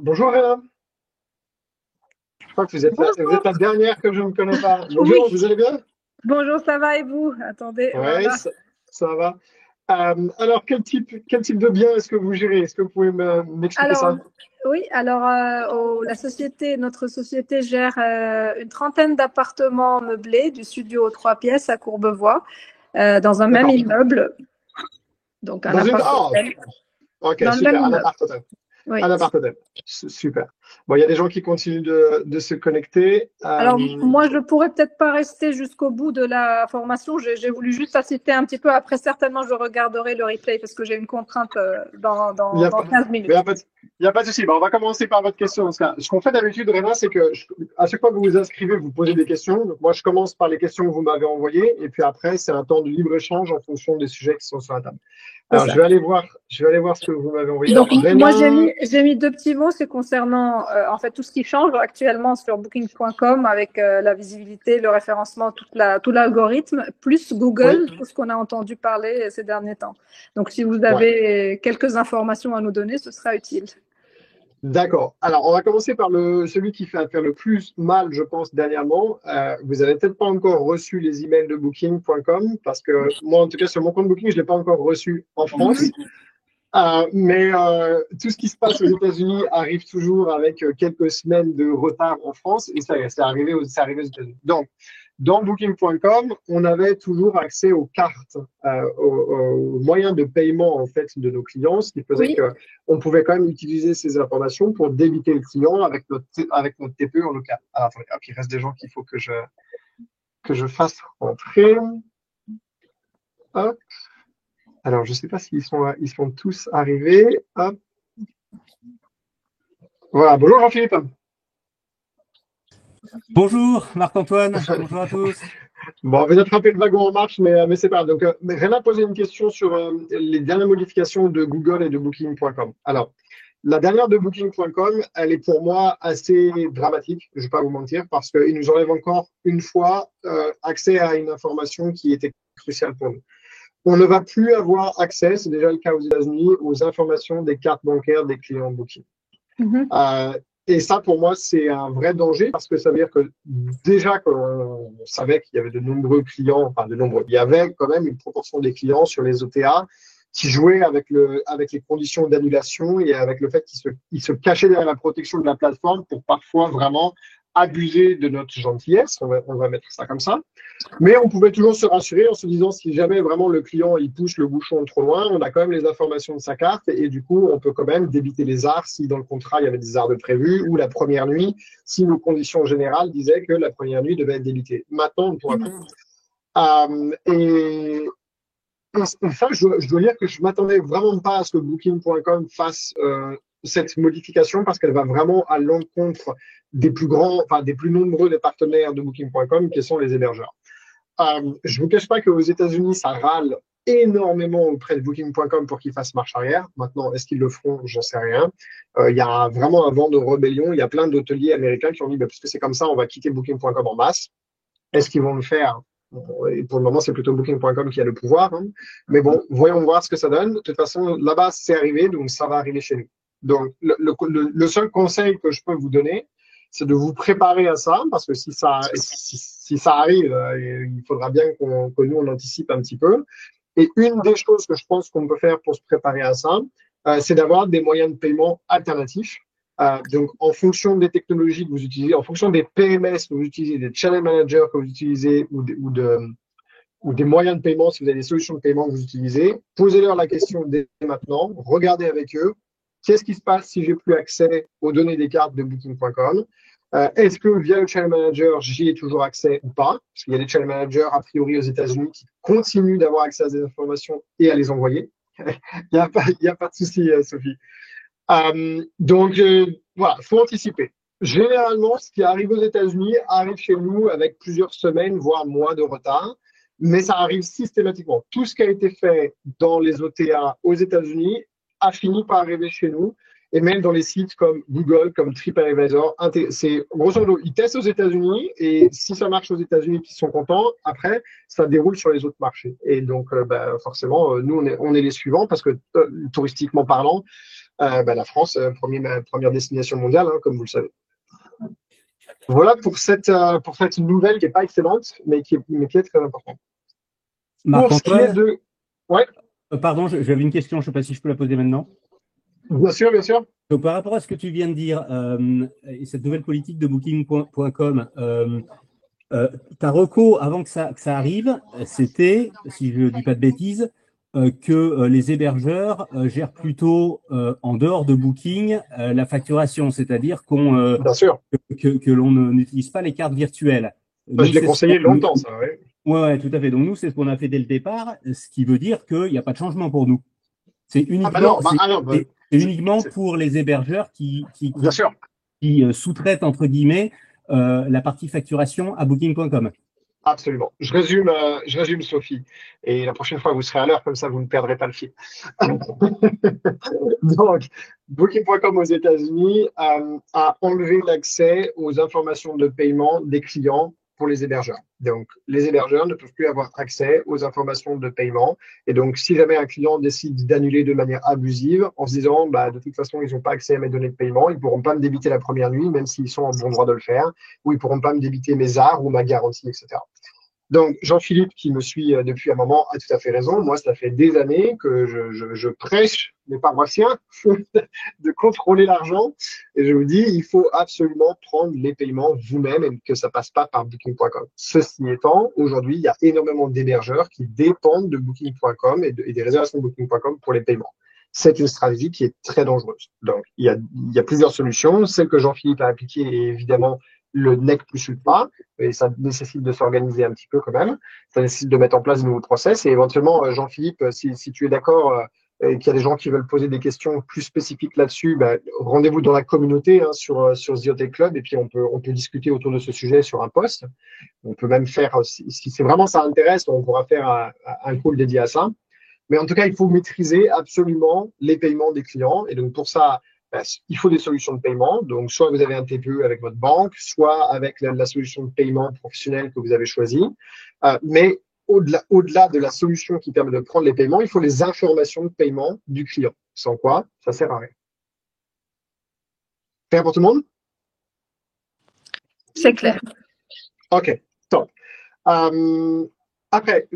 Bonjour Réa, je crois que vous êtes Bonjour. la dernière que je ne connais pas. Bonjour, Oui, vous allez bien? bonjour, ça va et vous? Attendez, Oui, voilà. ça va. Alors, quel type de bien est-ce que vous gérez? Est-ce que vous pouvez m'expliquer Alors, ça? oui, alors notre société gère une trentaine d'appartements meublés, du studio aux trois pièces à Courbevoie, dans un même D'accord. immeuble, donc un Dans une... appart Oh, hôtel, ok, dans le même super, un immeuble. appart-hôtel. Oui. Un appart-hôtel. Super. Bon, il y a des gens qui continuent de se connecter. Alors, moi, je pourrais peut-être pas rester jusqu'au bout de la formation. J'ai voulu juste assister un petit peu. Après, certainement, je regarderai le replay parce que j'ai une contrainte Il y a dans pas, 15 mais minutes. il y a pas de souci. Bon, on va commencer par votre question. Parce que ce qu'on fait d'habitude, Réna, c'est que à chaque fois que vous vous inscrivez, vous posez des questions. Donc, moi, je commence par les questions que vous m'avez envoyées. Et puis après, c'est un temps de libre-échange en fonction des sujets qui sont sur la table. C'est Alors, ça. je vais aller voir ce que vous m'avez envoyé. Donc, Alors, moi, Réna, j'ai mis deux petits mots, c'est concernant en fait tout ce qui change actuellement sur Booking.com avec la visibilité, le référencement, tout l'algorithme, plus oui, Google, tout ce qu'on a entendu parler ces derniers temps. Donc, si vous ouais. avez quelques informations à nous donner, ce sera utile. D'accord. Alors, on va commencer par celui qui fait faire le plus mal, je pense, dernièrement. Vous avez peut-être pas encore reçu les emails de Booking.com parce que moi, en tout cas, sur mon compte Booking, je l'ai pas encore reçu en France. Mais tout ce qui se passe aux États-Unis arrive toujours avec quelques semaines de retard en France et ça y est, c'est arrivé aux États-Unis. Donc, dans Booking.com, on avait toujours accès aux cartes, aux moyens de paiement en fait de nos clients, ce qui faisait Oui. que on pouvait quand même utiliser ces informations pour débiter le client avec notre TPE en local. Ah, attendez, hop, il reste des gens qu'il faut que je fasse rentrer. Hop. Alors, je ne sais pas s'ils sont, ils sont tous arrivés. Hop. Voilà. Bonjour Jean-Philippe. Bonjour Marc-Antoine, bonjour à tous. Bon, on vient d'attraper le wagon en marche, mais c'est pas grave. Donc, Réna a posé une question sur les dernières modifications de Google et de Booking.com. Alors, la dernière de Booking.com, elle est pour moi assez dramatique, je ne vais pas vous mentir, parce qu'ils nous enlèvent encore une fois accès à une information qui était cruciale pour nous. On ne va plus avoir accès, c'est déjà le cas aux États-Unis, aux informations des cartes bancaires des clients Booking. Mhm. Euh, et ça, pour moi, c'est un vrai danger parce que ça veut dire que déjà qu'on savait qu'il y avait de nombreux clients, enfin de nombreux, il y avait quand même une proportion des clients sur les OTA qui jouaient avec les conditions d'annulation et avec le fait qu'ils se cachaient derrière la protection de la plateforme pour parfois vraiment abuser de notre gentillesse, on va mettre ça comme ça. Mais on pouvait toujours se rassurer en se disant si jamais vraiment le client il pousse le bouchon trop loin, on a quand même les informations de sa carte et du coup on peut quand même débiter les arts si dans le contrat il y avait des arts de prévus ou la première nuit si nos conditions générales disaient que la première nuit devait être débitée. Maintenant on ne pourra plus. Et ça, je dois dire que je m'attendais vraiment pas à ce que Booking.com fasse cette modification parce qu'elle va vraiment à l'encontre des plus grands, enfin des plus nombreux des partenaires de Booking.com qui sont les hébergeurs. Je ne vous cache pas qu'aux États-Unis, ça râle énormément auprès de Booking.com pour qu'ils fassent marche arrière. Maintenant, est-ce qu'ils le feront? J'en sais rien. Il y a vraiment un vent de rébellion. Il y a plein d'hôteliers américains qui ont dit, bah, puisque c'est comme ça, on va quitter Booking.com en masse. Est-ce qu'ils vont le faire? Et pour le moment, c'est plutôt Booking.com qui a le pouvoir, hein. Mais bon, voyons voir ce que ça donne. De toute façon, là-bas, c'est arrivé, donc ça va arriver chez nous. Donc, le seul conseil que je peux vous donner, c'est de vous préparer à ça, parce que si ça arrive, il faudra bien que nous, on anticipe un petit peu. Et une des choses que je pense qu'on peut faire pour se préparer à ça, c'est d'avoir des moyens de paiement alternatifs. Donc, en fonction des technologies que vous utilisez, en fonction des PMS que vous utilisez, des channel managers que vous utilisez ou des moyens de paiement, si vous avez des solutions de paiement que vous utilisez, posez-leur la question dès maintenant, regardez avec eux, qu'est-ce qui se passe si j'ai plus accès aux données des cartes de Booking.com? Est-ce que via le Channel Manager, j'y ai toujours accès ou pas? Parce qu'il y a des Channel Managers, a priori, aux États-Unis qui continuent d'avoir accès à ces informations et à les envoyer. Il y a pas de souci, Sophie. Voilà, faut anticiper. Généralement, ce qui arrive aux États-Unis arrive chez nous avec plusieurs semaines, voire mois de retard, mais ça arrive systématiquement. Tout ce qui a été fait dans les OTA aux États-Unis a fini par arriver chez nous. et même dans les sites comme Google, comme TripAdvisor. C'est grosso modo, ils testent aux États-Unis et si ça marche aux États-Unis, qu'ils sont contents, après, ça déroule sur les autres marchés. Et donc, forcément, nous, on est les suivants parce que touristiquement parlant, la France, première destination mondiale, hein, comme vous le savez. Voilà pour cette nouvelle qui n'est pas excellente, mais qui est très importante. Pour ce qui est Marc-Antoine, de... Ouais, pardon, j'avais une question, je ne sais pas si je peux la poser maintenant. bien sûr, bien sûr. Donc, par rapport à ce que tu viens de dire, cette nouvelle politique de Booking.com, ta reco avant que ça arrive, c'était, si je ne dis pas de bêtises, que les hébergeurs gèrent plutôt en dehors de Booking la facturation, c'est-à-dire Bien sûr. que l'on n'utilise pas les cartes virtuelles. Nous, Je l'ai conseillé longtemps, ça, oui. Ouais, tout à fait. Donc nous, c'est ce qu'on a fait dès le départ, ce qui veut dire qu'il n'y a pas de changement pour nous. C'est uniquement, c'est uniquement pour les hébergeurs bien sûr. qui sous-traitent, entre guillemets, la partie facturation à Booking.com. Absolument. Je résume, Sophie. Et la prochaine fois, vous serez à l'heure, comme ça, vous ne perdrez pas le fil. Donc, Booking.com aux États-Unis a enlevé l'accès aux informations de paiement des clients pour les hébergeurs. Donc, les hébergeurs ne peuvent plus avoir accès aux informations de paiement. Et donc, si jamais un client décide d'annuler de manière abusive, en se disant, de toute façon, ils n'ont pas accès à mes données de paiement, ils ne pourront pas me débiter la première nuit, même s'ils sont en bon droit de le faire, ou ils ne pourront pas me débiter mes arts ou ma garantie, etc. Donc, Jean-Philippe, qui me suit depuis un moment, a tout à fait raison. Moi, ça fait des années que je prêche les paroissiens de contrôler l'argent. Et je vous dis, il faut absolument prendre les paiements vous-même et que ça passe pas par Booking.com. Ceci étant, aujourd'hui, il y a énormément d'hébergeurs qui dépendent de Booking.com et des réservations de Booking.com pour les paiements. C'est une stratégie qui est très dangereuse. Donc, il y a plusieurs solutions. Celle que Jean-Philippe a appliquée est évidemment le nec plus ultra, et ça nécessite de s'organiser un petit peu quand même. Ça nécessite de mettre en place de nouveaux process. Et éventuellement, Jean-Philippe, si tu es d'accord et qu'il y a des gens qui veulent poser des questions plus spécifiques là-dessus, rendez-vous dans la communauté sur The Hotel Club et puis on peut discuter autour de ce sujet sur un post. On peut même faire, si c'est vraiment ça intéresse, on pourra faire un call dédié à ça. Mais en tout cas, il faut maîtriser absolument les paiements des clients. Et donc, pour ça, il faut des solutions de paiement. Donc, soit vous avez un TPE avec votre banque, soit avec la solution de paiement professionnelle que vous avez choisie. Mais au-delà de la solution qui permet de prendre les paiements, il faut les informations de paiement du client. Sans quoi, ça sert à rien. Clair pour tout le monde? C'est clair. OK, top. Après,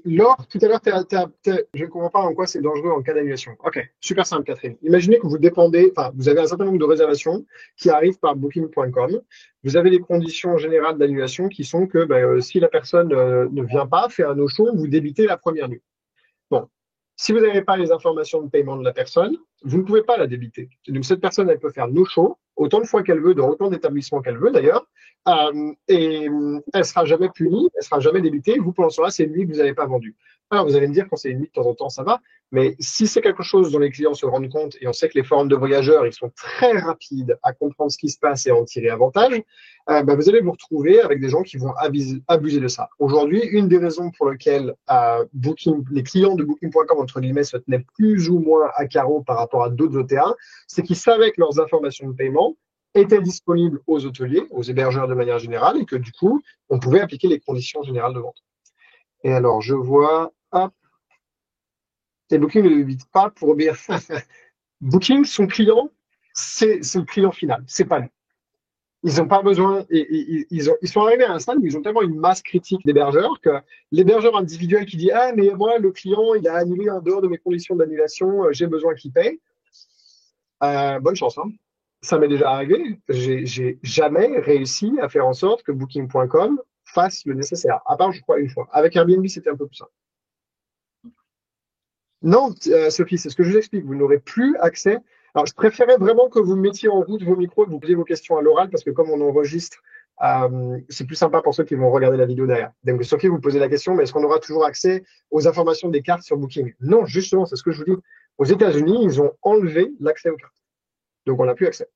Laure, tout à l'heure, je ne comprends pas en quoi c'est dangereux en cas d'annulation. OK, super simple, Catherine. Imaginez que vous vous avez un certain nombre de réservations qui arrivent par Booking.com. Vous avez les conditions générales d'annulation qui sont que si la personne ne vient pas, fait un no-show, vous débitez la première nuit. Bon, si vous n'avez pas les informations de paiement de la personne, vous ne pouvez pas la débiter. Donc, cette personne, elle peut faire no-show autant de fois qu'elle veut, dans autant d'établissements qu'elle veut d'ailleurs, et elle sera jamais punie, elle sera jamais débitée. Vous, pendant ce temps-là, c'est une nuit que vous n'avez pas vendue. Alors, vous allez me dire, quand c'est une nuit de temps en temps, ça va, mais si c'est quelque chose dont les clients se rendent compte, et on sait que les forums de voyageurs, ils sont très rapides à comprendre ce qui se passe et à en tirer avantage, vous allez vous retrouver avec des gens qui vont abuser de ça. Aujourd'hui, une des raisons pour lesquelles les clients de Booking.com, entre guillemets, se tenaient plus ou moins à carreau par rapport à d'autres OTA, c'est qu'ils savaient que leurs informations de paiement étaient disponibles aux hôteliers, aux hébergeurs de manière générale, et que du coup, on pouvait appliquer les conditions générales de vente. Et alors, je vois, hop, et Booking ne l'évite pas pour obéir. Booking, son client, c'est le client final, c'est pas nous. Ils n'ont pas besoin, ils sont arrivés à un stade où ils ont tellement une masse critique d'hébergeurs que l'hébergeur individuel qui dit ah mais moi le client il a annulé en dehors de mes conditions d'annulation, j'ai besoin qu'il paye. Bonne chance, hein. Ça m'est déjà arrivé. J'ai jamais réussi à faire en sorte que Booking.com fasse le nécessaire. À part, je crois, une fois. Avec Airbnb, c'était un peu plus simple. Non, Sophie, c'est ce que je vous explique. Vous n'aurez plus accès. Alors, je préférais vraiment que vous mettiez en route vos micros, que vous posiez vos questions à l'oral, parce que comme on enregistre, c'est plus sympa pour ceux qui vont regarder la vidéo derrière. Donc, Sophie, vous posez la question, mais est-ce qu'on aura toujours accès aux informations des cartes sur Booking? Non, justement, c'est ce que je vous dis. Aux États-Unis, ils ont enlevé l'accès aux cartes. Donc, on n'a plus accès.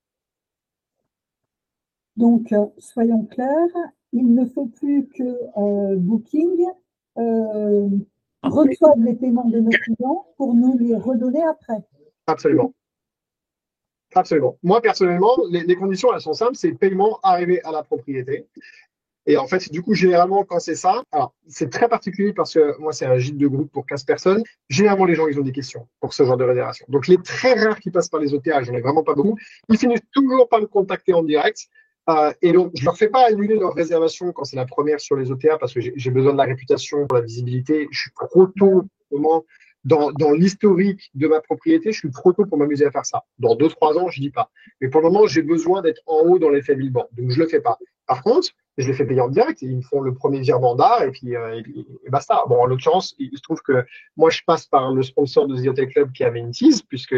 Donc, soyons clairs, il ne faut plus que Booking reçoive les paiements de nos clients pour nous les redonner après. Absolument. Absolument. Moi, personnellement, les conditions, elles sont simples. C'est paiement arrivé à la propriété. Et en fait, du coup, généralement, quand c'est ça, alors, c'est très particulier parce que moi, c'est un gîte de groupe pour 15 personnes. Généralement, les gens, ils ont des questions pour ce genre de réservation. Donc, les très rares qui passent par les OTA, j'en ai vraiment pas beaucoup, ils finissent toujours par me contacter en direct. Et donc, je leur fais pas annuler leur réservation quand c'est la première sur les OTA parce que j'ai besoin de la réputation, pour la visibilité. Je suis trop tôt, vraiment, dans l'historique de ma propriété, je suis trop tôt pour m'amuser à faire ça. Dans 2-3 ans, je dis pas. Mais pour le moment, j'ai besoin d'être en haut dans l'effet Billboard. Donc, je le fais pas. Par contre, je les fais payer en direct et ils me font le premier virement d'art et basta. Bon, en l'occurrence, il se trouve que moi, je passe par le sponsor de The Hotel Club qui avait une tease, puisque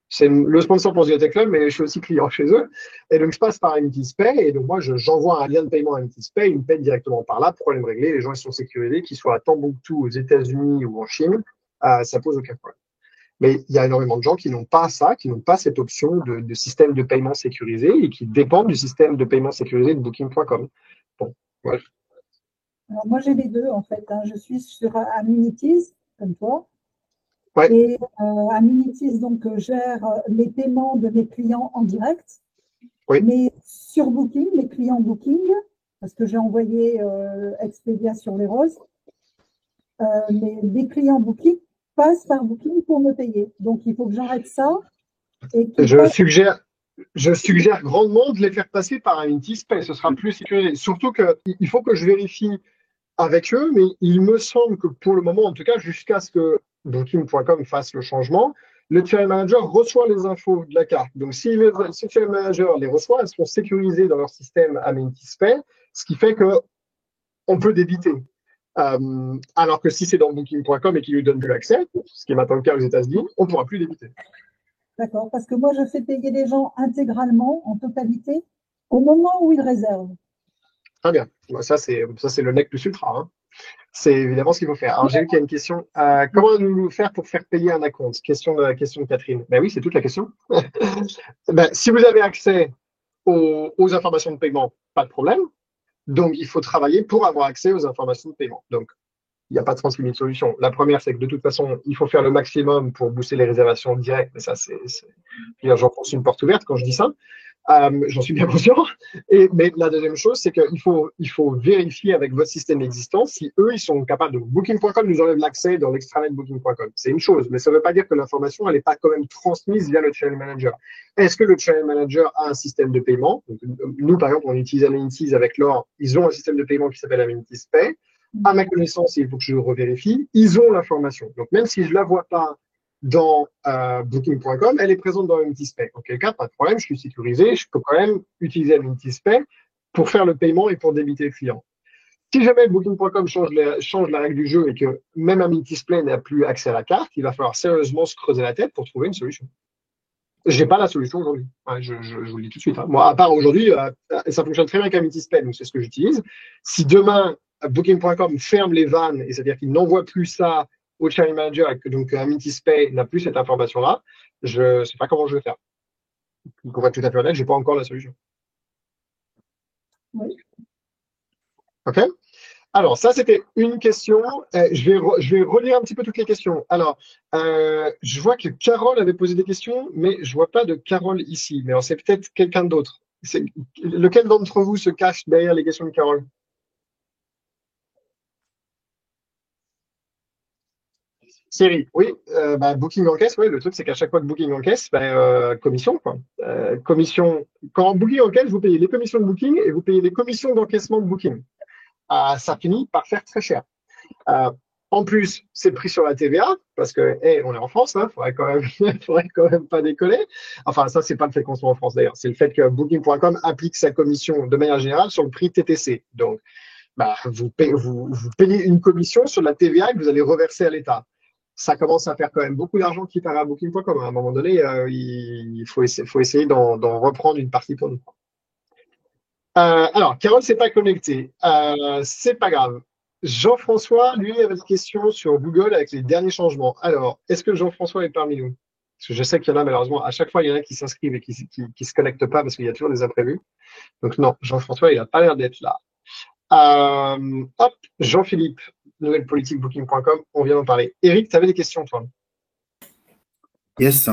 c'est le sponsor pour The Hotel Club, mais je suis aussi client chez eux. Et donc, je passe par Amitis Pay et donc, moi, j'envoie un lien de paiement à Amitis Pay, ils me payent directement par là, problème réglé, les gens, ils sont sécurisés, qu'ils soient à Tombouctou, aux États-Unis ou en Chine, ça pose aucun problème. Mais il y a énormément de gens qui n'ont pas ça, qui n'ont pas cette option de système de paiement sécurisé et qui dépendent du système de paiement sécurisé de Booking.com. Bon, voilà. Alors, moi, j'ai les deux, en fait. Je suis sur Aminities, comme toi. Ouais. Et Aminities, donc, gère les paiements de mes clients en direct. Oui. Mais sur Booking, les clients Booking, parce que j'ai envoyé Expedia sur les roses, mais les clients Booking passent par Booking pour me payer. Donc, il faut que j'arrête ça. Et je suggère grandement de les faire passer par un Amitis Pay. Ce sera plus sécurisé. Surtout qu'il faut que je vérifie avec eux, mais il me semble que pour le moment, en tout cas, jusqu'à ce que Booking.com fasse le changement, le channel manager reçoit les infos de la carte. Donc, si le channel manager les reçoit, elles seront sécurisées dans leur système Amitis Pay, ce qui fait qu'on peut débiter. Alors que si c'est dans Booking.com et qu'il lui donne plus l'accès, ce qui est maintenant le cas aux États-Unis, on ne pourra plus débiter. D'accord, parce que moi, je fais payer les gens intégralement, en totalité, au moment où ils réservent. Très bien. Ça, c'est le nec plus ultra. Hein. C'est évidemment ce qu'il faut faire. Alors, j'ai vu qu'il y a une question. Comment nous faire pour faire payer un acompte? Question de Catherine. Ben oui, c'est toute la question. Si vous avez accès aux informations de paiement, pas de problème. Donc, il faut travailler pour avoir accès aux informations de paiement. Donc, il n'y a pas 36 000 solutions. La première, c'est que de toute façon, il faut faire le maximum pour booster les réservations directes. Mais ça, j'enfonce une porte ouverte quand je dis ça. J'en suis bien conscient. Mais la deuxième chose, c'est qu'il faut vérifier avec votre système existant si eux, ils sont capables de. Booking.com nous enlève l'accès dans l'extranet Booking.com. C'est une chose, mais ça ne veut pas dire que l'information, elle n'est pas quand même transmise via le channel manager. Est-ce que le channel manager a un système de paiement? Donc, nous, par exemple, on utilise Aminities avec Laure. Ils ont un système de paiement qui s'appelle Aminities Pay. À ma connaissance, il faut que je revérifie. Ils ont l'information. Donc, même si je ne la vois pas dans Booking.com, elle est présente dans Aminities Pay. En quel cas, pas de problème, je suis sécurisé, je peux quand même utiliser Aminities Pay pour faire le paiement et pour débiter le client. Si jamais Booking.com change la règle du jeu et que même Aminities Pay n'a plus accès à la carte, il va falloir sérieusement se creuser la tête pour trouver une solution. J'ai pas la solution aujourd'hui. Je vous le dis tout de suite. Hein. Moi, à part aujourd'hui, ça fonctionne très bien avec Aminities Pay, donc c'est ce que j'utilise. Si demain, Booking.com ferme les vannes, et c'est-à-dire qu'il n'envoie plus ça au channel manager et que donc Aminities Pay n'a plus cette information-là, je ne sais pas comment je vais faire. Pour être tout à fait honnête, je n'ai pas encore la solution. Oui. OK. Alors, ça, c'était une question. Je vais relire un petit peu toutes les questions. Alors, je vois que Carole avait posé des questions, mais je ne vois pas de Carole ici. Mais c'est peut-être quelqu'un d'autre. Lequel d'entre vous se cache derrière les questions de Carole? Siri, oui. Booking encaisse, oui. Le truc, c'est qu'à chaque fois que Booking encaisse, commission, quoi. Commission. Quand Booking encaisse, vous payez les commissions de Booking et vous payez les commissions d'encaissement de Booking. Ça finit par faire très cher. En plus, c'est pris sur la TVA, parce que on est en France, hein, faudrait quand même pas décoller. Enfin, ça, c'est pas le fait qu'on soit en France d'ailleurs. C'est le fait que Booking.com applique sa commission de manière générale sur le prix TTC. Donc, vous payez une commission sur la TVA que vous allez reverser à l'État. Ça commence à faire quand même beaucoup d'argent qui part à Booking.com. À un moment donné, il faut essayer d'en reprendre une partie pour nous. Alors, Carole s'est pas connectée. C'est pas grave. Jean-François, lui, avait des questions sur Google avec les derniers changements. Alors, est-ce que Jean-François est parmi nous? Parce que je sais qu'il y en a, malheureusement, à chaque fois, il y en a qui s'inscrivent et qui se connectent pas parce qu'il y a toujours des imprévus. Donc, non, Jean-François, il n'a pas l'air d'être là. Jean-Philippe, nouvelle politique booking.com, on vient d'en parler. Eric, tu avais des questions, toi? Yes.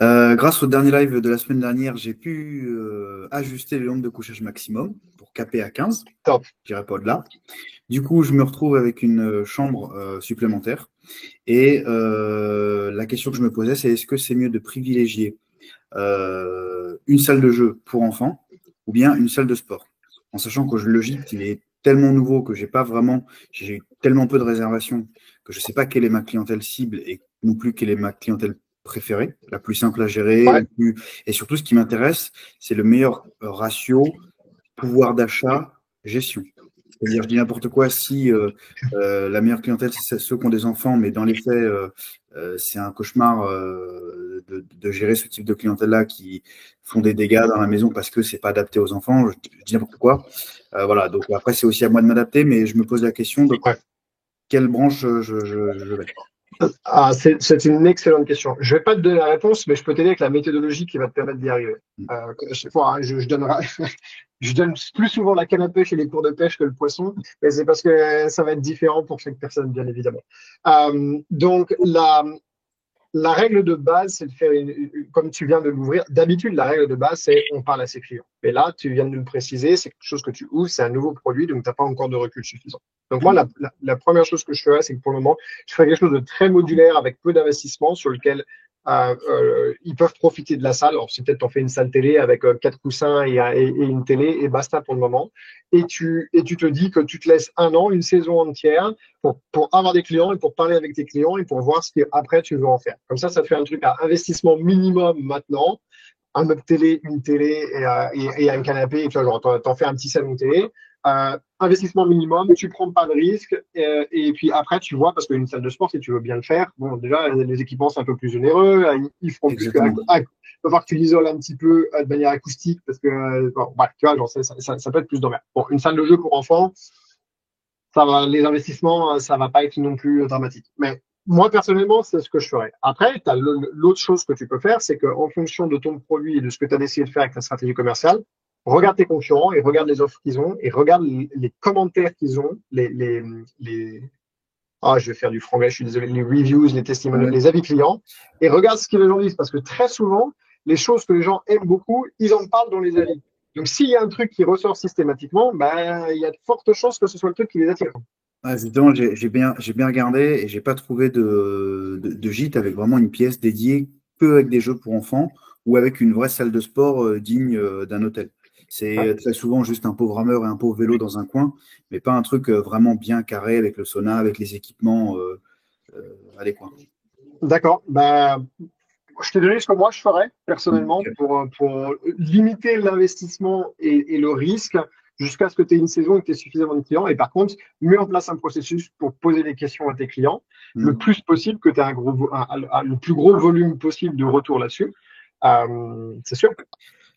Grâce au dernier live de la semaine dernière, j'ai pu ajuster le nombre de couchages maximum pour caper à 15. Top. Je n'irai pas au-delà. Du coup, je me retrouve avec une chambre supplémentaire. Et la question que je me posais, c'est est-ce que c'est mieux de privilégier une salle de jeu pour enfants ou bien une salle de sport? En sachant que le gîte, il est tellement nouveau que j'ai tellement peu de réservations que je ne sais pas quelle est ma clientèle cible et non plus quelle est ma clientèle préférée, la plus simple à gérer. Ouais. Et surtout, ce qui m'intéresse, c'est le meilleur ratio pouvoir d'achat, gestion. C'est-à-dire, je dis n'importe quoi, si la meilleure clientèle, c'est ceux qui ont des enfants, mais dans les faits, c'est un cauchemar de gérer ce type de clientèle-là qui font des dégâts dans la maison parce que c'est pas adapté aux enfants. Je dis n'importe quoi. Voilà, donc après, c'est aussi à moi de m'adapter, mais je me pose la question de quelle branche je vais. Ah, c'est une excellente question. Je vais pas te donner la réponse, mais je peux t'aider avec la méthodologie qui va te permettre d'y arriver. Je donne plus souvent la canne à pêche et les cours de pêche que le poisson, et c'est parce que ça va être différent pour chaque personne, bien évidemment. Donc, la règle de base, c'est de faire comme tu viens de l'ouvrir. D'habitude, la règle de base, c'est on parle à ses clients. Et là, tu viens de le préciser, c'est quelque chose que tu ouvres, c'est un nouveau produit, donc tu n'as pas encore de recul suffisant. Donc moi, la première chose que je ferais, c'est que pour le moment, je ferais quelque chose de très modulaire avec peu d'investissement sur lequel ils peuvent profiter de la salle. Alors, c'est peut-être on fait une salle télé avec 4 coussins et une télé et basta pour le moment. Et tu te dis que tu te laisses 1 an, une saison entière pour avoir des clients et pour parler avec tes clients et pour voir ce qu'après tu veux en faire. Comme ça te fait un truc à investissement minimum maintenant, un meuble télé, une télé et un canapé, et tu vois, genre, t'en fais un petit salon télé. Investissement minimum, tu prends pas de risque, et puis après tu vois, parce qu'une salle de sport, si tu veux bien le faire, bon, déjà les équipements c'est un peu plus onéreux, ils feront plus que il va falloir que tu l'isoles un petit peu de manière acoustique, parce que bon, tu vois, genre, ça peut être plus d'emmerde. Bon, une salle de jeu pour enfants, ça va, les investissements, ça va pas être non plus dramatique. Mais moi, personnellement, c'est ce que je ferais. Après, tu as l'autre chose que tu peux faire, c'est qu'en fonction de ton produit et de ce que tu as décidé de faire avec ta stratégie commerciale, regarde tes concurrents et regarde les offres qu'ils ont et regarde les commentaires qu'ils ont, je vais faire du franglais, je suis désolé, les reviews, les testimonials, les avis clients, et regarde ce que les gens disent, parce que très souvent, les choses que les gens aiment beaucoup, ils en parlent dans les avis. Donc, s'il y a un truc qui ressort systématiquement, il y a de fortes chances que ce soit le truc qui les attire. Justement, j'ai bien regardé et j'ai pas trouvé de gîte avec vraiment une pièce dédiée que avec des jeux pour enfants ou avec une vraie salle de sport digne d'un hôtel. C'est très souvent juste un pauvre rameur et un pauvre vélo dans un coin, mais pas un truc vraiment bien carré avec le sauna, avec les équipements adéquats. D'accord. Je t'ai donné ce que moi je ferais personnellement pour limiter l'investissement et le risque jusqu'à ce que tu aies une saison et que tu aies suffisamment de clients. Et par contre, mets en place un processus pour poser des questions à tes clients le plus possible, que tu aies le plus gros volume possible de retour là-dessus. C'est sûr.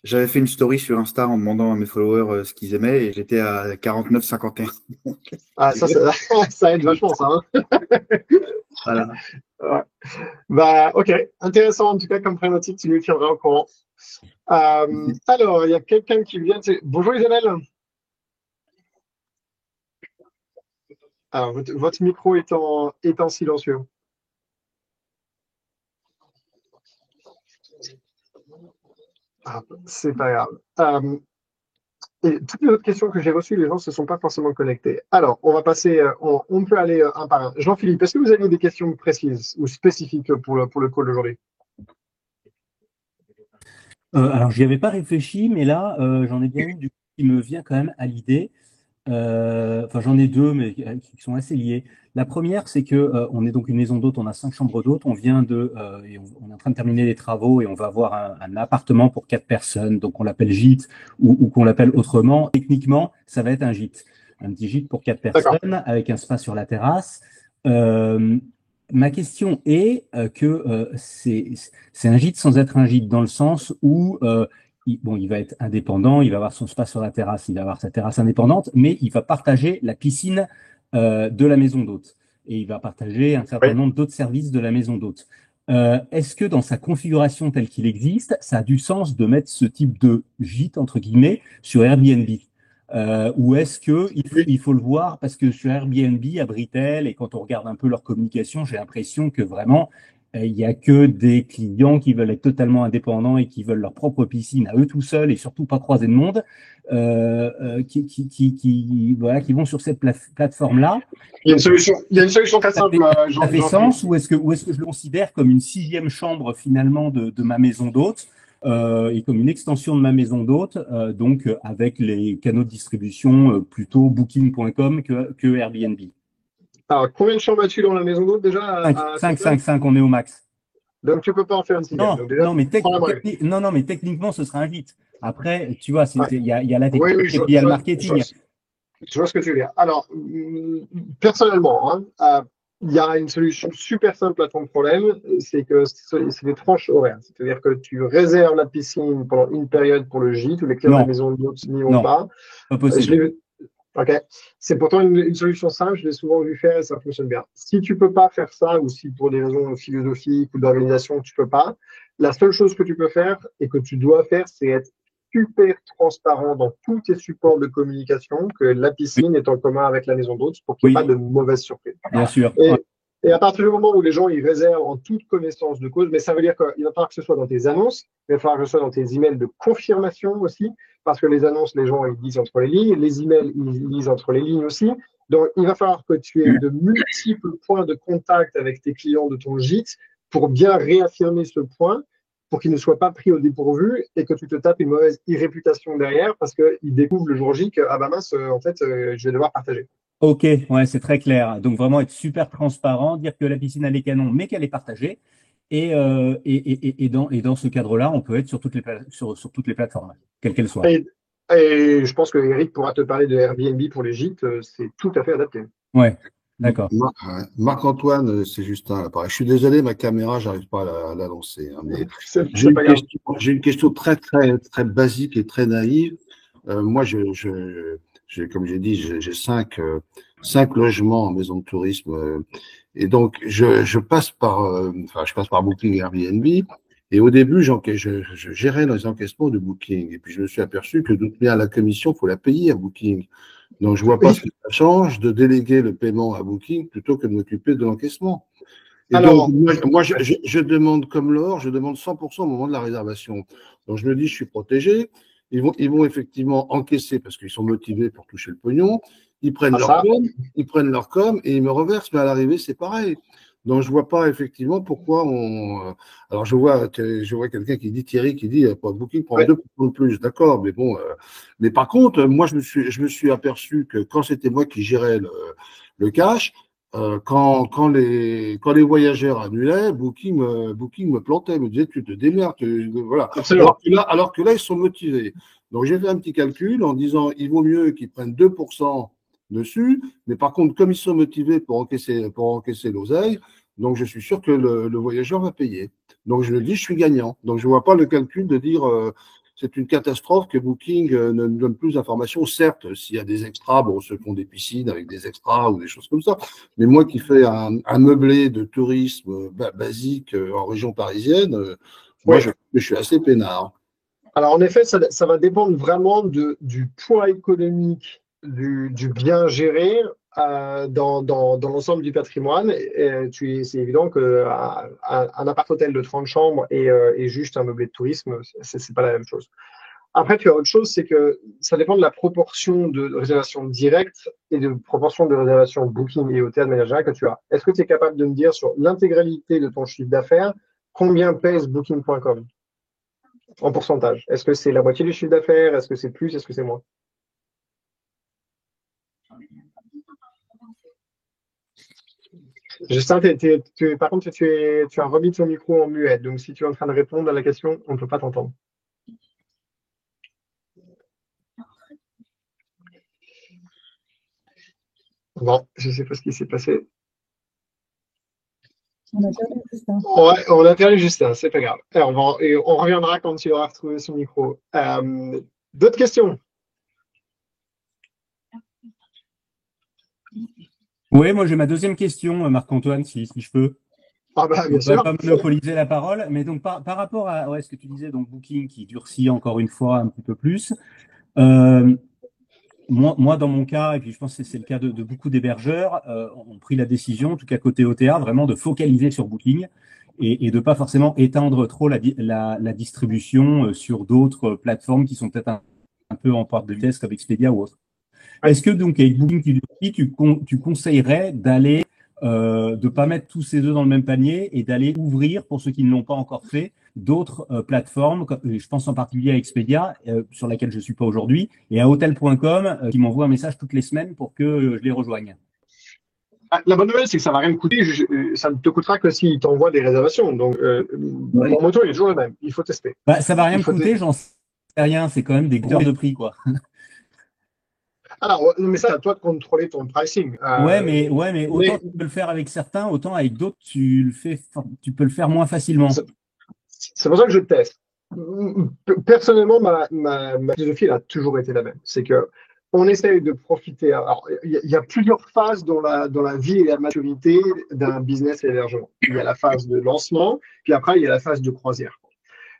J'avais fait une story sur Insta en demandant à mes followers ce qu'ils aimaient et j'étais à 49,51. Ça aide vachement, ça. Hein. Voilà. Ok, intéressant en tout cas comme prénotique, tu nous tiendras au courant. Alors, il y a quelqu'un qui vient. Bonjour Isabelle. Alors, votre micro est en silencieux. C'est pas grave. Et toutes les autres questions que j'ai reçues, les gens ne se sont pas forcément connectés. Alors, on va passer, on peut aller un par un. Jean-Philippe, est-ce que vous avez des questions précises ou spécifiques pour le call d'aujourd'hui? Alors, j'y avais pas réfléchi, mais là, j'en ai bien une du coup, qui me vient quand même à l'idée. Enfin, j'en ai deux, mais qui sont assez liées. La première, c'est que on est donc une maison d'hôte, on a 5 chambres d'hôte, on vient et on est en train de terminer les travaux et on va avoir un appartement pour 4 personnes, donc on l'appelle gîte ou qu'on l'appelle autrement. Techniquement, ça va être un gîte, un petit gîte pour 4 personnes avec un spa sur la terrasse. Ma question est que c'est un gîte sans être un gîte dans le sens où il va être indépendant, il va avoir son spa sur la terrasse, il va avoir sa terrasse indépendante, mais il va partager la piscine de la maison d'hôte. Et il va partager un certain nombre d'autres services de la maison d'hôte. Est-ce que dans sa configuration telle qu'il existe, ça a du sens de mettre ce type de gîte, entre guillemets, sur Airbnb ou est-ce qu'il faut le voir parce que sur Airbnb, à Britel, et quand on regarde un peu leur communication, j'ai l'impression que vraiment, il y a que des clients qui veulent être totalement indépendants et qui veulent leur propre piscine à eux tout seuls et surtout pas croiser de monde, voilà, qui vont sur cette plateforme-là. Il y a une solution très simple, Ça fait sens, ou est-ce que je le considère comme une sixième chambre finalement de ma maison d'hôte et comme une extension de ma maison d'hôte, donc avec les canaux de distribution plutôt Booking.com que Airbnb. Alors, combien de chambres as-tu dans la maison d'hôte déjà 5, on est au max. Donc, tu peux pas en faire une sixième. Non, Donc, déjà, non, mais techniquement, ce sera un gîte. Après, tu vois, il y a la technique et puis il y a le marketing. Je vois ce que tu veux dire. Alors, personnellement, il y a une solution super simple à ton problème, c'est que c'est des tranches horaires. C'est-à-dire que tu réserves la piscine pendant une période pour le gîte, où les clients de la maison d'hôte n'y vont pas. Pas possible. Ok. C'est pourtant une solution simple, je l'ai souvent vu faire et ça fonctionne bien. Si tu peux pas faire ça, ou si pour des raisons philosophiques ou d'organisation, tu peux pas, la seule chose que tu peux faire et que tu dois faire, c'est être super transparent dans tous tes supports de communication, que la piscine est en commun avec la maison d'hôte pour qu'il n'y ait pas de mauvaise surprise. Bien sûr. Et à partir du moment où les gens ils réservent en toute connaissance de cause, mais ça veut dire qu'il va falloir que ce soit dans tes annonces, il va falloir que ce soit dans tes emails de confirmation aussi, parce que les annonces, les gens ils lisent entre les lignes, les emails ils lisent entre les lignes aussi. Donc il va falloir que tu aies de multiples points de contact avec tes clients de ton gîte pour bien réaffirmer ce point, pour qu'ils ne soient pas pris au dépourvu et que tu te tapes une mauvaise réputation derrière parce qu'ils découvrent le jour J que ah bah mince, en fait, je vais devoir partager. Ok, ouais, c'est très clair. Donc vraiment être super transparent, dire que la piscine a les canons, mais qu'elle est partagée. Et dans ce cadre-là, on peut être sur toutes les plateformes, quelles qu'elles soient. Et je pense que Eric pourra te parler de Airbnb pour les gîtes, c'est tout à fait adapté. Ouais, d'accord. Marc-Antoine, c'est Justin. Là, pareil. Je suis désolé, ma caméra, j'arrive pas à la lancer. Hein, mais j'ai une question très, très, très basique et très naïve. Moi, comme j'ai dit, j'ai cinq logements en maison de tourisme. Et donc, je passe par Booking et Airbnb. Et au début, je gérais les encaissements de Booking. Et puis, je me suis aperçu que de toute manière, la commission, faut la payer à Booking. Donc, je vois pas ce que ça change de déléguer le paiement à Booking plutôt que de m'occuper de l'encaissement. Et alors, donc, moi, je demande comme l'or, je demande 100% au moment de la réservation. Donc, je me dis, je suis protégé. Ils vont effectivement encaisser parce qu'ils sont motivés pour toucher le pognon. Ils prennent leur com et ils me reversent. Mais à l'arrivée, c'est pareil. Donc, je vois pas effectivement pourquoi alors, je vois quelqu'un qui dit, Thierry, qui dit, Booking prend 2% de plus. D'accord, mais bon. Mais par contre, moi, je me suis aperçu que quand c'était moi qui gérais le cash, quand les voyageurs annulaient, Booking me plantait, me disait tu te démerdes, voilà. Alors que là, ils sont motivés. Donc j'ai fait un petit calcul en disant il vaut mieux qu'ils prennent 2% dessus, mais par contre comme ils sont motivés pour encaisser l'oseille, donc je suis sûr que le voyageur va payer. Donc je le dis, je suis gagnant. Donc je vois pas le calcul de dire c'est une catastrophe que Booking ne donne plus d'informations. Certes, s'il y a des extras, bon, ceux qui ont des piscines avec des extras ou des choses comme ça. Mais moi qui fais un meublé de tourisme basique en région parisienne, moi, je suis assez peinard. Alors, en effet, ça va dépendre vraiment du poids économique du bien géré dans l'ensemble du patrimoine. C'est évident qu'un appart-hôtel de 30 chambres et juste un meublé de tourisme, c'est pas la même chose. Après, tu as autre chose, c'est que ça dépend de la proportion de réservation directe et de proportion de réservation Booking et hôtel de manière générale que tu as. Est-ce que tu es capable de me dire sur l'intégralité de ton chiffre d'affaires, combien pèse Booking.com en pourcentage? Est-ce que c'est la moitié du chiffre d'affaires? Est-ce que c'est plus? Est-ce que c'est moins? Justin, par contre, tu as remis ton micro en muet. Donc, si tu es en train de répondre à la question, on ne peut pas t'entendre. Bon, je ne sais pas ce qui s'est passé. On a perdu Justin. Ouais, on a perdu Justin, c'est pas grave. Alors, on reviendra quand il aura retrouvé son micro. D'autres questions? Oui, moi j'ai ma deuxième question, Marc-Antoine, si je peux. Ah bah, bien sûr. On ne va pas monopoliser la parole, mais donc par rapport à ce que tu disais, donc Booking qui durcit encore une fois un petit peu plus. Moi, dans mon cas, et puis je pense que c'est le cas de beaucoup d'hébergeurs, ont pris la décision, en tout cas côté OTA, vraiment de focaliser sur Booking et de pas forcément étendre trop la distribution sur d'autres plateformes qui sont peut-être un peu en perte de vitesse comme Expedia ou autre. Est-ce que donc avec Booking, tu conseillerais d'aller de pas mettre tous ses œufs dans le même panier et d'aller ouvrir, pour ceux qui ne l'ont pas encore fait, d'autres plateformes, je pense en particulier à Expedia, sur laquelle je suis pas aujourd'hui, et à Hotel.com, qui m'envoie un message toutes les semaines pour que je les rejoigne. La bonne nouvelle, c'est que ça va rien te coûter, ça ne te coûtera que s'il t'envoie des réservations. Donc, mon moto est toujours le même, il faut tester. Bah, ça va rien me coûter, j'en sais rien, c'est quand même des heures de prix, quoi. Alors, mais ça, à toi de contrôler ton pricing. Ouais, mais autant tu peux le faire avec certains, autant avec d'autres, tu peux le faire moins facilement. C'est pour ça que je teste. Personnellement, ma philosophie elle a toujours été la même. C'est que on essaye de profiter. Alors, il y a plusieurs phases dans la vie et la maturité d'un business et l'hébergement. Il y a la phase de lancement, puis après, il y a la phase de croisière.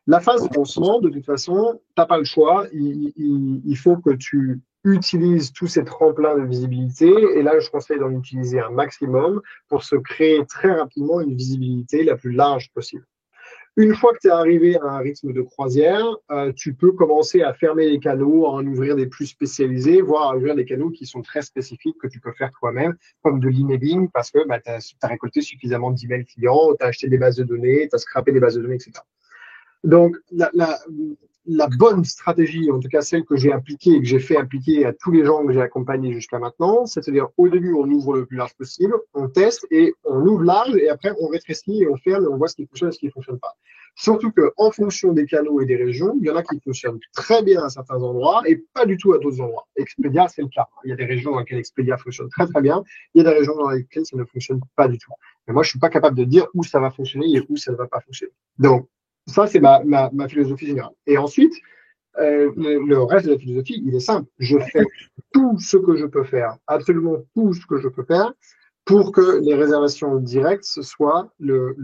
La phase de lancement, de toute façon, t'as pas le choix. Il faut que tu utilises tous ces tremplins de visibilité. Et là, je conseille d'en utiliser un maximum pour se créer très rapidement une visibilité la plus large possible. Une fois que tu es arrivé à un rythme de croisière, tu peux commencer à fermer les canaux, à en ouvrir des plus spécialisés, voire à ouvrir des canaux qui sont très spécifiques que tu peux faire toi-même, comme de l'emailing, parce que tu as récolté suffisamment d'emails clients, tu as acheté des bases de données, tu as scrappé des bases de données, etc. Donc, la bonne stratégie, en tout cas celle que j'ai appliquée et que j'ai fait appliquer à tous les gens que j'ai accompagnés jusqu'à maintenant, c'est-à-dire au début, on ouvre le plus large possible, on teste et on ouvre large et après, on rétrécit et on ferme et on voit ce qui fonctionne et ce qui ne fonctionne pas. Surtout qu'en fonction des canaux et des régions, il y en a qui fonctionnent très bien à certains endroits et pas du tout à d'autres endroits. Expedia, c'est le cas. Il y a des régions dans lesquelles Expedia fonctionne très très bien. Il y a des régions dans lesquelles ça ne fonctionne pas du tout. Mais moi, je suis pas capable de dire où ça va fonctionner et où ça ne va pas fonctionner. Donc, ça, c'est ma philosophie générale. Et ensuite, le reste de la philosophie, il est simple. Je fais tout ce que je peux faire, absolument tout ce que je peux faire, pour que les réservations directes, ce soit le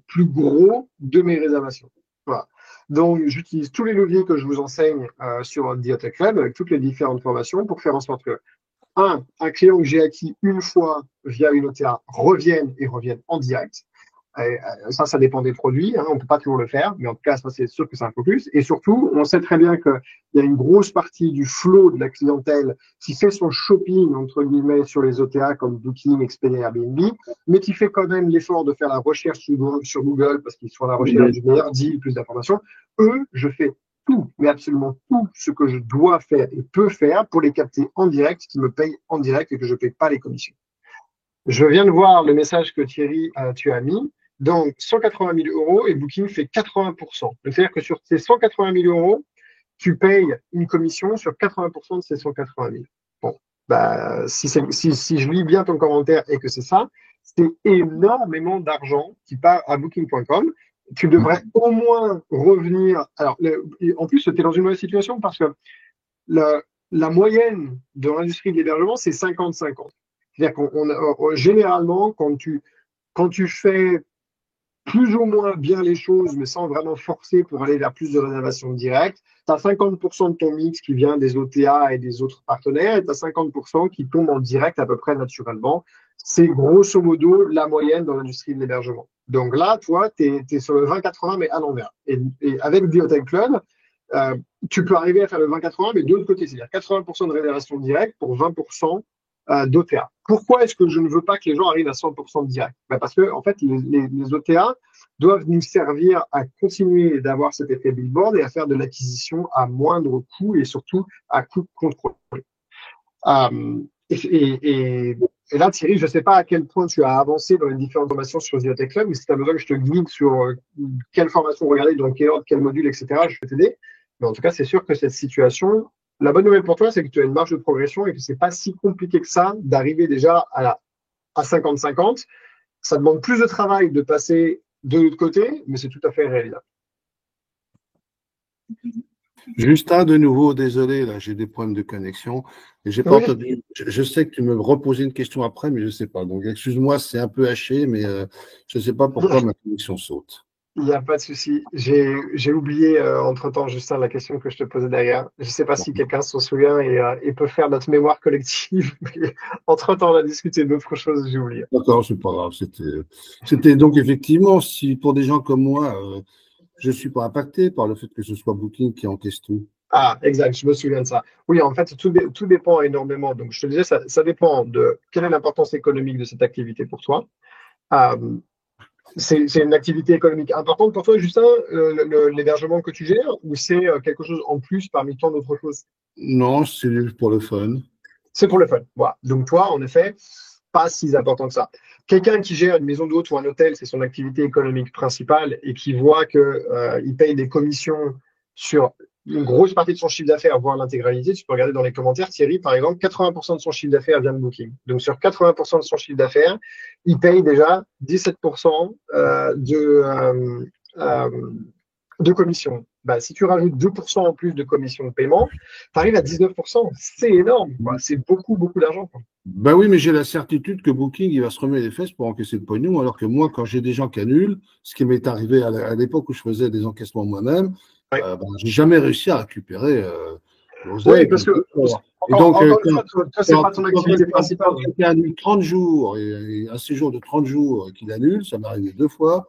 plus gros de mes réservations. Voilà. Donc, j'utilise tous les leviers que je vous enseigne sur The Hotel Club, avec toutes les différentes formations, pour faire en sorte que, un client que j'ai acquis une fois via une OTA revienne en direct. Ça dépend des produits, hein, on ne peut pas toujours le faire, mais en tout cas, ça c'est sûr que c'est un focus. Et surtout, on sait très bien qu'il y a une grosse partie du flow de la clientèle qui fait son shopping, entre guillemets, sur les OTA comme Booking, Expedia, Airbnb, mais qui fait quand même l'effort de faire la recherche sur Google parce qu'ils sont à la recherche du meilleur deal, plus d'informations. Eux, je fais tout, mais absolument tout ce que je dois faire et peux faire pour les capter en direct, qui me payent en direct et que je ne paye pas les commissions. Je viens de voir le message que Thierry, tu as mis. Donc, 180 000 euros et Booking fait 80%. C'est-à-dire que sur ces 180 000 euros, tu payes une commission sur 80% de ces 180 000. Bon, bah, si je lis bien ton commentaire et que c'est ça, c'est énormément d'argent qui part à Booking.com. Tu devrais au moins revenir. Alors, en plus, tu es dans une mauvaise situation parce que la moyenne de l'industrie de l'hébergement, c'est 50-50. C'est-à-dire qu'on généralement, quand tu fais plus ou moins bien les choses, mais sans vraiment forcer pour aller vers plus de réservations directes, tu as 50% de ton mix qui vient des OTA et des autres partenaires, et tu as 50% qui tombe en direct à peu près naturellement. C'est grosso modo la moyenne dans l'industrie de l'hébergement. Donc là, toi, tu es sur le 20-80, mais à l'envers. Et avec The Hotel Club, tu peux arriver à faire le 20-80, mais de l'autre côté, c'est-à-dire 80% de réservations directes pour 20% d'OTA. Pourquoi est-ce que je ne veux pas que les gens arrivent à 100% de direct? Parce que, en fait, les OTA doivent nous servir à continuer d'avoir cet effet billboard et à faire de l'acquisition à moindre coût et surtout à coût contrôlé. Et là, Thierry, je ne sais pas à quel point tu as avancé dans les différentes formations sur The Hotel Club, mais si tu as besoin que je te guide sur quelle formation regarder, dans quel ordre, quel module, etc., je peux t'aider. Mais en tout cas, c'est sûr que cette situation, la bonne nouvelle pour toi, c'est que tu as une marge de progression et que c'est pas si compliqué que ça d'arriver déjà à 50-50. Ça demande plus de travail de passer de l'autre côté, mais c'est tout à fait réalisable. Justin, de nouveau, désolé, là, j'ai des problèmes de connexion. Et j'ai pas entendu. Je sais que tu me reposais une question après, mais je ne sais pas. Donc, excuse-moi, c'est un peu haché, mais je ne sais pas pourquoi ma connexion saute. Il n'y a pas de souci. J'ai oublié entre-temps, Justin, la question que je te posais derrière. Je ne sais pas si quelqu'un s'en souvient et peut faire notre mémoire collective. Mais entre-temps, on a discuté d'autres choses, j'ai oublié. D'accord, c'est pas grave. C'était donc effectivement, si pour des gens comme moi, je ne suis pas impacté par le fait que ce soit Booking qui encaisse tout. Ah, exact, je me souviens de ça. Oui, en fait, tout dépend énormément. Donc, je te disais, ça dépend de quelle est l'importance économique de cette activité pour toi. Euh, c'est une activité économique importante pour toi, Justin, l'hébergement que tu gères, ou c'est quelque chose en plus parmi tant d'autres choses? Non, c'est pour le fun. C'est pour le fun. Voilà. Donc, toi, en effet, pas si important que ça. Quelqu'un qui gère une maison d'hôte ou un hôtel, c'est son activité économique principale et qui voit qu'il paye des commissions sur une grosse partie de son chiffre d'affaires, voire l'intégralité. Tu peux regarder dans les commentaires, Thierry, par exemple, 80% de son chiffre d'affaires vient de Booking. Donc, sur 80% de son chiffre d'affaires, il paye déjà 17% de commission. Bah, si tu rajoutes 2% en plus de commission de paiement, tu arrives à 19%. C'est énorme, quoi. C'est beaucoup, beaucoup d'argent, quoi. Ben oui, mais j'ai la certitude que Booking, il va se remettre les fesses pour encaisser le pognon, alors que moi, quand j'ai des gens qui annulent, ce qui m'est arrivé à l'époque où je faisais des encaissements moi-même, Ouais. j'ai jamais réussi à récupérer Oui, parce que, et donc, encore une fois, toi, c'est pas ton activité principale. Quand quelqu'un annule 30 jours, et un séjour de 30 jours qu'il annule, ça m'est arrivé 2 fois,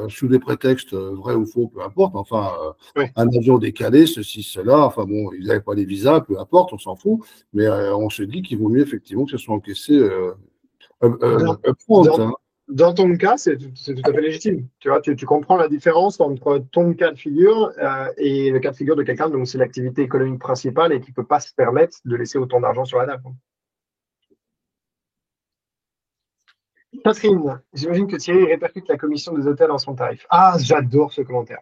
sous des prétextes vrais ou faux, peu importe, enfin, Oui. un avion décalé, ceci, cela, enfin bon, ils n'avaient pas les visas, peu importe, on s'en fout, mais on se dit qu'il vaut mieux effectivement que ce soit encaissé upfront, hein. Dans ton cas, c'est tout à fait légitime. Tu vois, tu comprends la différence entre ton cas de figure et le cas de figure de quelqu'un dont c'est l'activité économique principale et qui ne peut pas se permettre de laisser autant d'argent sur la table. Catherine, j'imagine que Thierry répercute la commission des hôtels en son tarif. Ah, j'adore ce commentaire.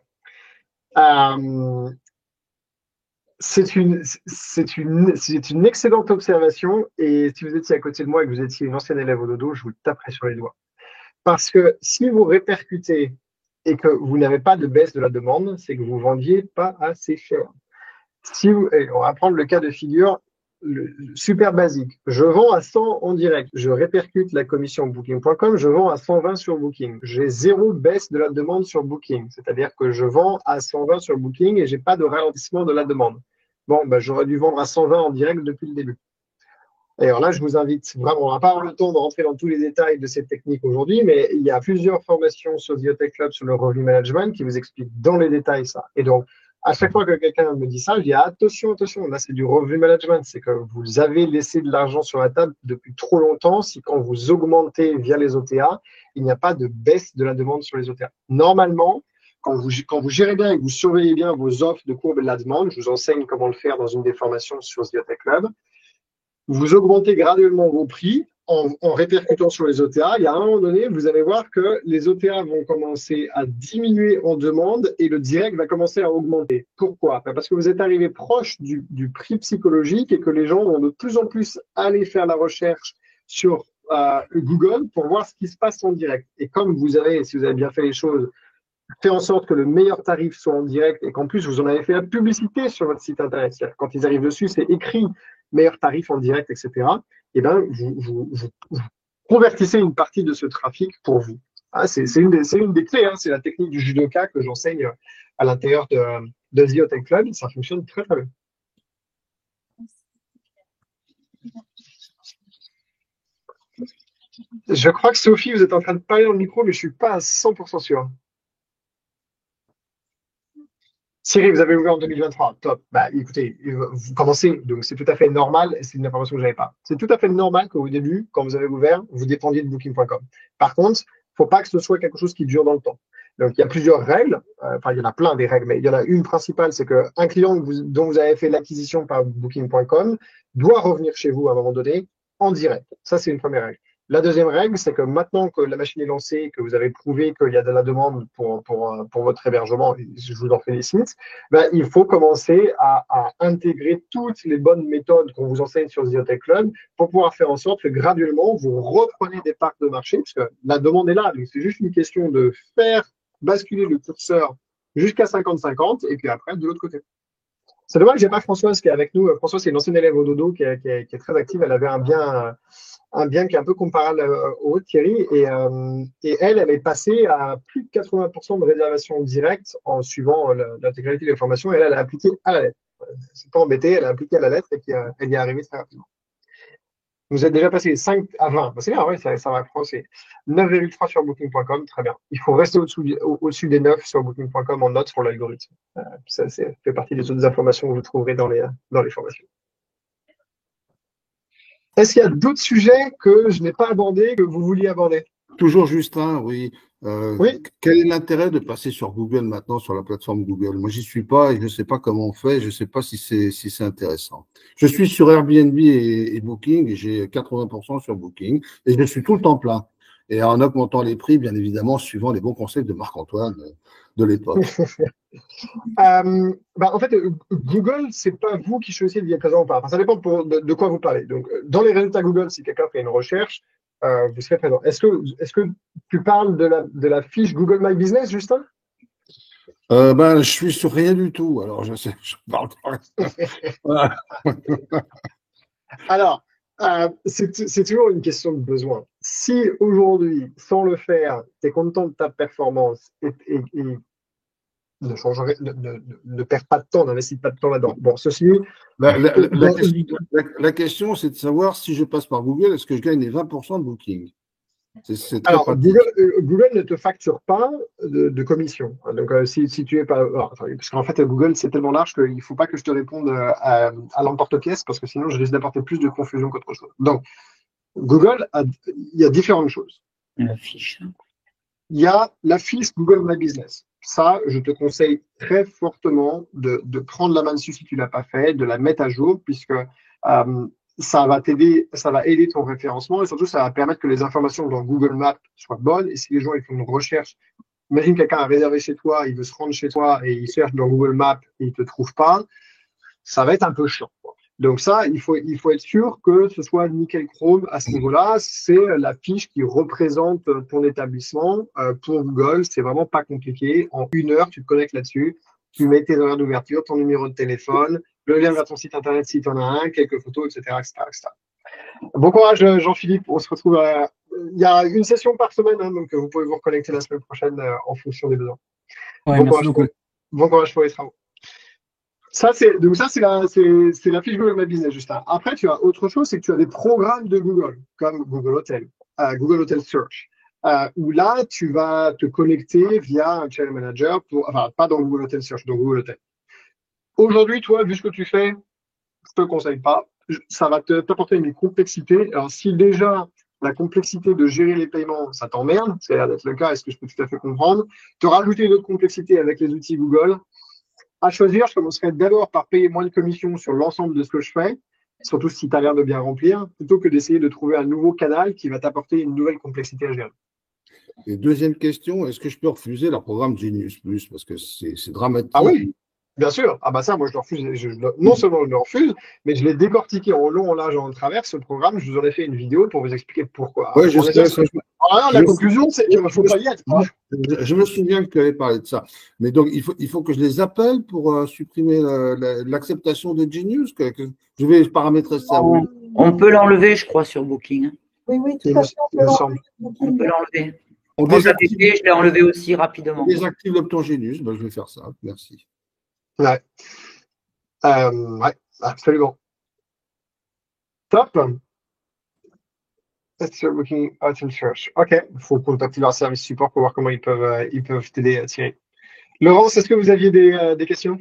C'est une excellente observation et si vous étiez à côté de moi et que vous étiez une ancienne élève au dodo, je vous taperais sur les doigts. Parce que si vous répercutez et que vous n'avez pas de baisse de la demande, c'est que vous vendiez pas assez cher. On va prendre le cas de figure super basique. Je vends à 100 en direct. Je répercute la commission Booking.com. Je vends à 120 sur Booking. J'ai zéro baisse de la demande sur Booking. C'est-à-dire que je vends à 120 sur Booking et j'ai pas de ralentissement de la demande. Bon, ben, j'aurais dû vendre à 120 en direct depuis le début. Et alors là, je vous invite vraiment, on n'a pas avoir le temps de rentrer dans tous les détails de cette technique aujourd'hui, mais il y a plusieurs formations sur The Hotel Club sur le revenu management qui vous expliquent dans les détails ça. Et donc, à chaque fois que quelqu'un me dit ça, je dis attention, attention, là c'est du revenu management, c'est que vous avez laissé de l'argent sur la table depuis trop longtemps. Si quand vous augmentez via les OTA, il n'y a pas de baisse de la demande sur les OTA. Normalement, quand vous gérez bien et que vous surveillez bien vos offres de courbe et de la demande, je vous enseigne comment le faire dans une des formations sur The Hotel Club. Vous augmentez graduellement vos prix en répercutant sur les OTA. Et à un moment donné, vous allez voir que les OTA vont commencer à diminuer en demande et le direct va commencer à augmenter. Pourquoi? Parce que vous êtes arrivé proche du prix psychologique et que les gens vont de plus en plus aller faire la recherche sur Google pour voir ce qui se passe en direct. Et comme vous avez, si vous avez bien fait les choses, fait en sorte que le meilleur tarif soit en direct et qu'en plus vous en avez fait la publicité sur votre site internet. Quand ils arrivent dessus, c'est écrit meilleur tarif en direct, etc. Et ben, vous convertissez une partie de ce trafic pour vous. Ah, c'est une des clés, hein, c'est la technique du judoka que j'enseigne à l'intérieur de The Hotel Club. Ça fonctionne très très bien. Je crois que Sophie, vous êtes en train de parler dans le micro, mais je ne suis pas à 100% sûr. Thierry, vous avez ouvert en 2023, top. Bah, écoutez, vous commencez, donc c'est tout à fait normal, et c'est une information que je n'avais pas. C'est tout à fait normal qu'au début, quand vous avez ouvert, vous dépendiez de Booking.com. Par contre, il ne faut pas que ce soit quelque chose qui dure dans le temps. Donc, il y a plusieurs règles, enfin, il y en a plein des règles, mais il y en a une principale, c'est qu'un client dont vous avez fait l'acquisition par Booking.com doit revenir chez vous à un moment donné en direct. Ça, c'est une première règle. La deuxième règle, c'est que maintenant que la machine est lancée, que vous avez prouvé qu'il y a de la demande pour votre hébergement, et je vous en félicite, ben, il faut commencer à intégrer toutes les bonnes méthodes qu'on vous enseigne sur The Hotel Club pour pouvoir faire en sorte que graduellement, vous reprenez des parts de marché, parce que la demande est là. Donc, c'est juste une question de faire basculer le curseur jusqu'à 50-50 et puis après, de l'autre côté. C'est dommage que j'ai pas Françoise qui est avec nous. Françoise, c'est une ancienne élève au dodo qui est très active. Elle avait un bien qui est un peu comparable au Thierry. Et elle est passée à plus de 80% de réservation directe en suivant l'intégralité des formations. Et elle a appliqué à la lettre. C'est pas embêté, elle a appliqué à la lettre et puis elle y est arrivée très rapidement. Vous êtes déjà passé 5 à 20. Bah, c'est bien, oui, ça va prendre. C'est 9,3 sur booking.com. Très bien. Il faut rester au-dessus des 9 sur booking.com en note sur l'algorithme. Ça fait partie des autres informations que vous trouverez dans les formations. Est-ce qu'il y a d'autres sujets que je n'ai pas abordés, que vous vouliez aborder? Toujours Justin, oui. Oui. Quel est l'intérêt de passer sur Google maintenant, sur la plateforme Google? Moi, j'y suis pas et je ne sais pas comment on fait. Je ne sais pas si c'est intéressant. Je suis sur Airbnb et Booking et j'ai 80% sur Booking et je suis tout le temps plein. Et en augmentant les prix, bien évidemment, suivant les bons conseils de Marc-Antoine de l'époque. En fait, Google, c'est pas vous qui choisissez d'y être présent ou pas. Enfin, ça dépend de quoi vous parlez. Donc, dans les résultats Google, si quelqu'un fait une recherche, vous serez présent. Est-ce que tu parles de la fiche Google My Business, Justin? Je suis sur rien du tout. Alors, je parle pas. Alors, c'est toujours une question de besoin. Si aujourd'hui, sans le faire, tu es content de ta performance et ne perds pas de temps, n'investis pas de temps là-dedans. Bon, ceci dit, la question, c'est de savoir si je passe par Google, est-ce que je gagne les 20% de Booking? C'est très alors, pratique. Google ne te facture pas de commission. Donc, si tu es pas. Alors, parce qu'en fait, Google, c'est tellement large qu'il ne faut pas que je te réponde à l'emporte-pièce, parce que sinon, je risque d'apporter plus de confusion qu'autre chose. Donc, Google, il y a différentes choses. La fiche. Il y a la fiche Google My Business. Ça, je te conseille très fortement de prendre la main dessus si tu ne l'as pas fait, de la mettre à jour, puisque ça va t'aider, ça va aider ton référencement et surtout, ça va permettre que les informations dans Google Maps soient bonnes. Et si les gens ils font une recherche, imagine quelqu'un a réservé chez toi, il veut se rendre chez toi et il cherche dans Google Maps et il ne te trouve pas, ça va être un peu chiant. Donc ça, il faut être sûr que ce soit nickel chrome à ce niveau-là. C'est la fiche qui représente ton établissement pour Google. C'est vraiment pas compliqué. En 1 heure, tu te connectes là-dessus. Tu mets tes horaires d'ouverture, ton numéro de téléphone, le lien vers ton site internet si tu en as un, quelques photos, etc., etc. Bon courage, Jean-Philippe. On se retrouve il y a une session par semaine, hein, donc vous pouvez vous reconnecter la semaine prochaine en fonction des besoins. Ouais, bon courage pour les travaux. Ça, c'est la fiche Google My Business, Justin. Après, tu as autre chose, c'est que tu as des programmes de Google, comme Google Hotel, Google Hotel Search, où là, tu vas te connecter via un channel manager enfin, pas dans Google Hotel Search, dans Google Hotel. Aujourd'hui, toi, vu ce que tu fais, je te conseille pas. Ça va t'apporter une complexité. Alors, si déjà, la complexité de gérer les paiements, ça t'emmerde, ça a l'air d'être le cas, est-ce que je peux tout à fait comprendre, te rajouter une autre complexité avec les outils Google. À choisir, je commencerai d'abord par payer moins de commissions sur l'ensemble de ce que je fais, surtout si tu as l'air de bien remplir, plutôt que d'essayer de trouver un nouveau canal qui va t'apporter une nouvelle complexité à gérer. Et deuxième question, est-ce que je peux refuser leur programme Genius Plus? Parce que c'est dramatique. Ah oui, bien sûr. Ah bah ça, moi je le refuse. Non seulement je le refuse, mais je l'ai décortiqué en long, en large et en travers. Ce programme, je vous en ai fait une vidéo pour vous expliquer pourquoi. Ouais, la conclusion, c'est qu'il ne faut pas y être. Je me souviens que tu avais parlé de ça. Mais donc, il faut que je les appelle pour supprimer l'acceptation de Genius. Je vais paramétrer ça. On peut l'enlever, je crois, sur Booking. Oui, tout à fait. On peut l'enlever. Je l'ai enlevé aussi rapidement. On désactive l'option Genius. Ben, je vais faire ça. Merci. Ouais. Ouais, absolument. Top. Booking Hotel Search. OK. Il faut contacter leur service support pour voir comment ils peuvent t'aider à tirer. Laurence, est-ce que vous aviez des questions?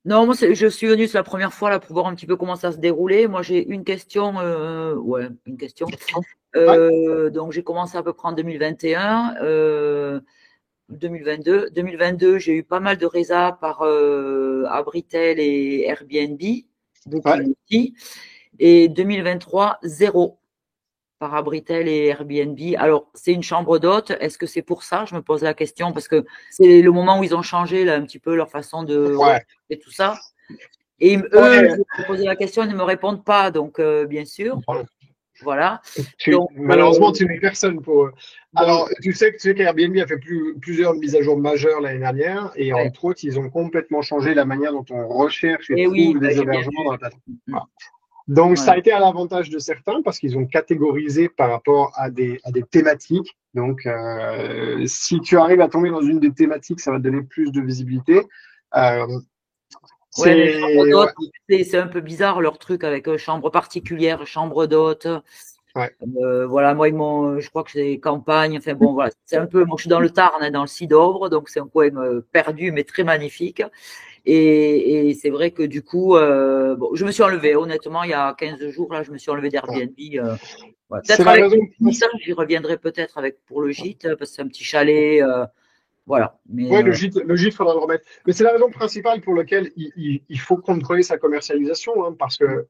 Non, moi, je suis venue, c'est la première fois là, pour voir un petit peu comment ça se déroulait. Moi, j'ai une question. Une question. Donc, j'ai commencé à peu près en 2021. 2022, j'ai eu pas mal de résas par Abritel et Airbnb, Booking aussi. Et 2023, 0 par Abritel et Airbnb. Alors, c'est une chambre d'hôte. Est-ce que c'est pour ça? Je me pose la question parce que c'est le moment où ils ont changé là, un petit peu leur façon de et tout ça. Et eux, je me posais la question, ils ne me répondent pas. Donc, bien sûr. Voilà. Malheureusement, tu n'es personne pour eux. Alors, tu sais qu'Airbnb a fait plusieurs mises à jour majeures l'année dernière et entre autres, ils ont complètement changé la manière dont on recherche et trouve des hébergements dans la plateforme. Voilà. Donc, ça a été à l'avantage de certains parce qu'ils ont catégorisé par rapport à des thématiques. Donc, si tu arrives à tomber dans une des thématiques, ça va te donner plus de visibilité. C'est un peu bizarre leur truc avec chambre particulière, chambre d'hôte. Voilà, moi, je crois que c'est campagne. Enfin bon, voilà, c'est un peu. Moi, je suis dans le Tarn, dans le Cidovre, donc c'est un coin perdu, mais très magnifique. Et c'est vrai que du coup, je me suis enlevée, honnêtement, il y a 15 jours, là, je me suis enlevée d'Airbnb. Peut-être avec le gîte, j'y reviendrai peut-être pour le gîte, parce que c'est un petit chalet. Voilà. Le gîte, faudra le remettre. Mais c'est la raison principale pour laquelle il faut contrôler sa commercialisation, hein, parce que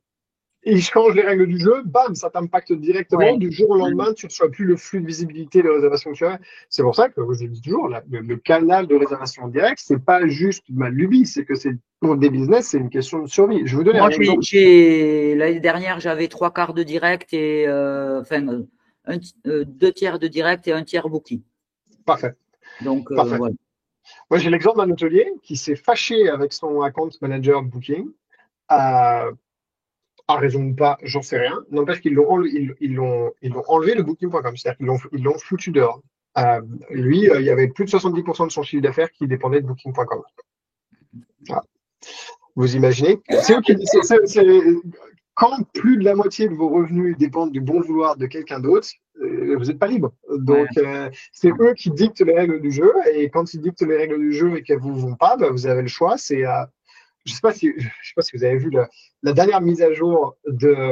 ils changent les règles du jeu, bam, ça t'impacte directement. Du jour au lendemain, tu ne reçois plus le flux de visibilité de réservation que tu as. C'est pour ça que je dis toujours, le canal de réservation en direct, c'est pas juste ma lubie, c'est que c'est pour des business, c'est une question de survie. Je vous donne un exemple. L'année dernière, j'avais 3/4 de direct et 2/3 de direct et 1/3 booking. Parfait. Donc, Parfait. Voilà. Moi, j'ai l'exemple d'un hôtelier qui s'est fâché avec son account manager Booking. À raison ou pas, j'en sais rien. N'empêche qu'ils l'ont enlevé le Booking.com, c'est-à-dire qu'ils l'ont foutu dehors. Lui, il y avait plus de 70% de son chiffre d'affaires qui dépendait de Booking.com. Voilà. Vous imaginez, quand plus de la moitié de vos revenus dépendent du bon vouloir de quelqu'un d'autre, vous n'êtes pas libre. Donc, c'est eux qui dictent les règles du jeu. Et quand ils dictent les règles du jeu et qu'elles ne vous vont pas, vous avez le choix. Je sais pas si vous avez vu la dernière mise à jour de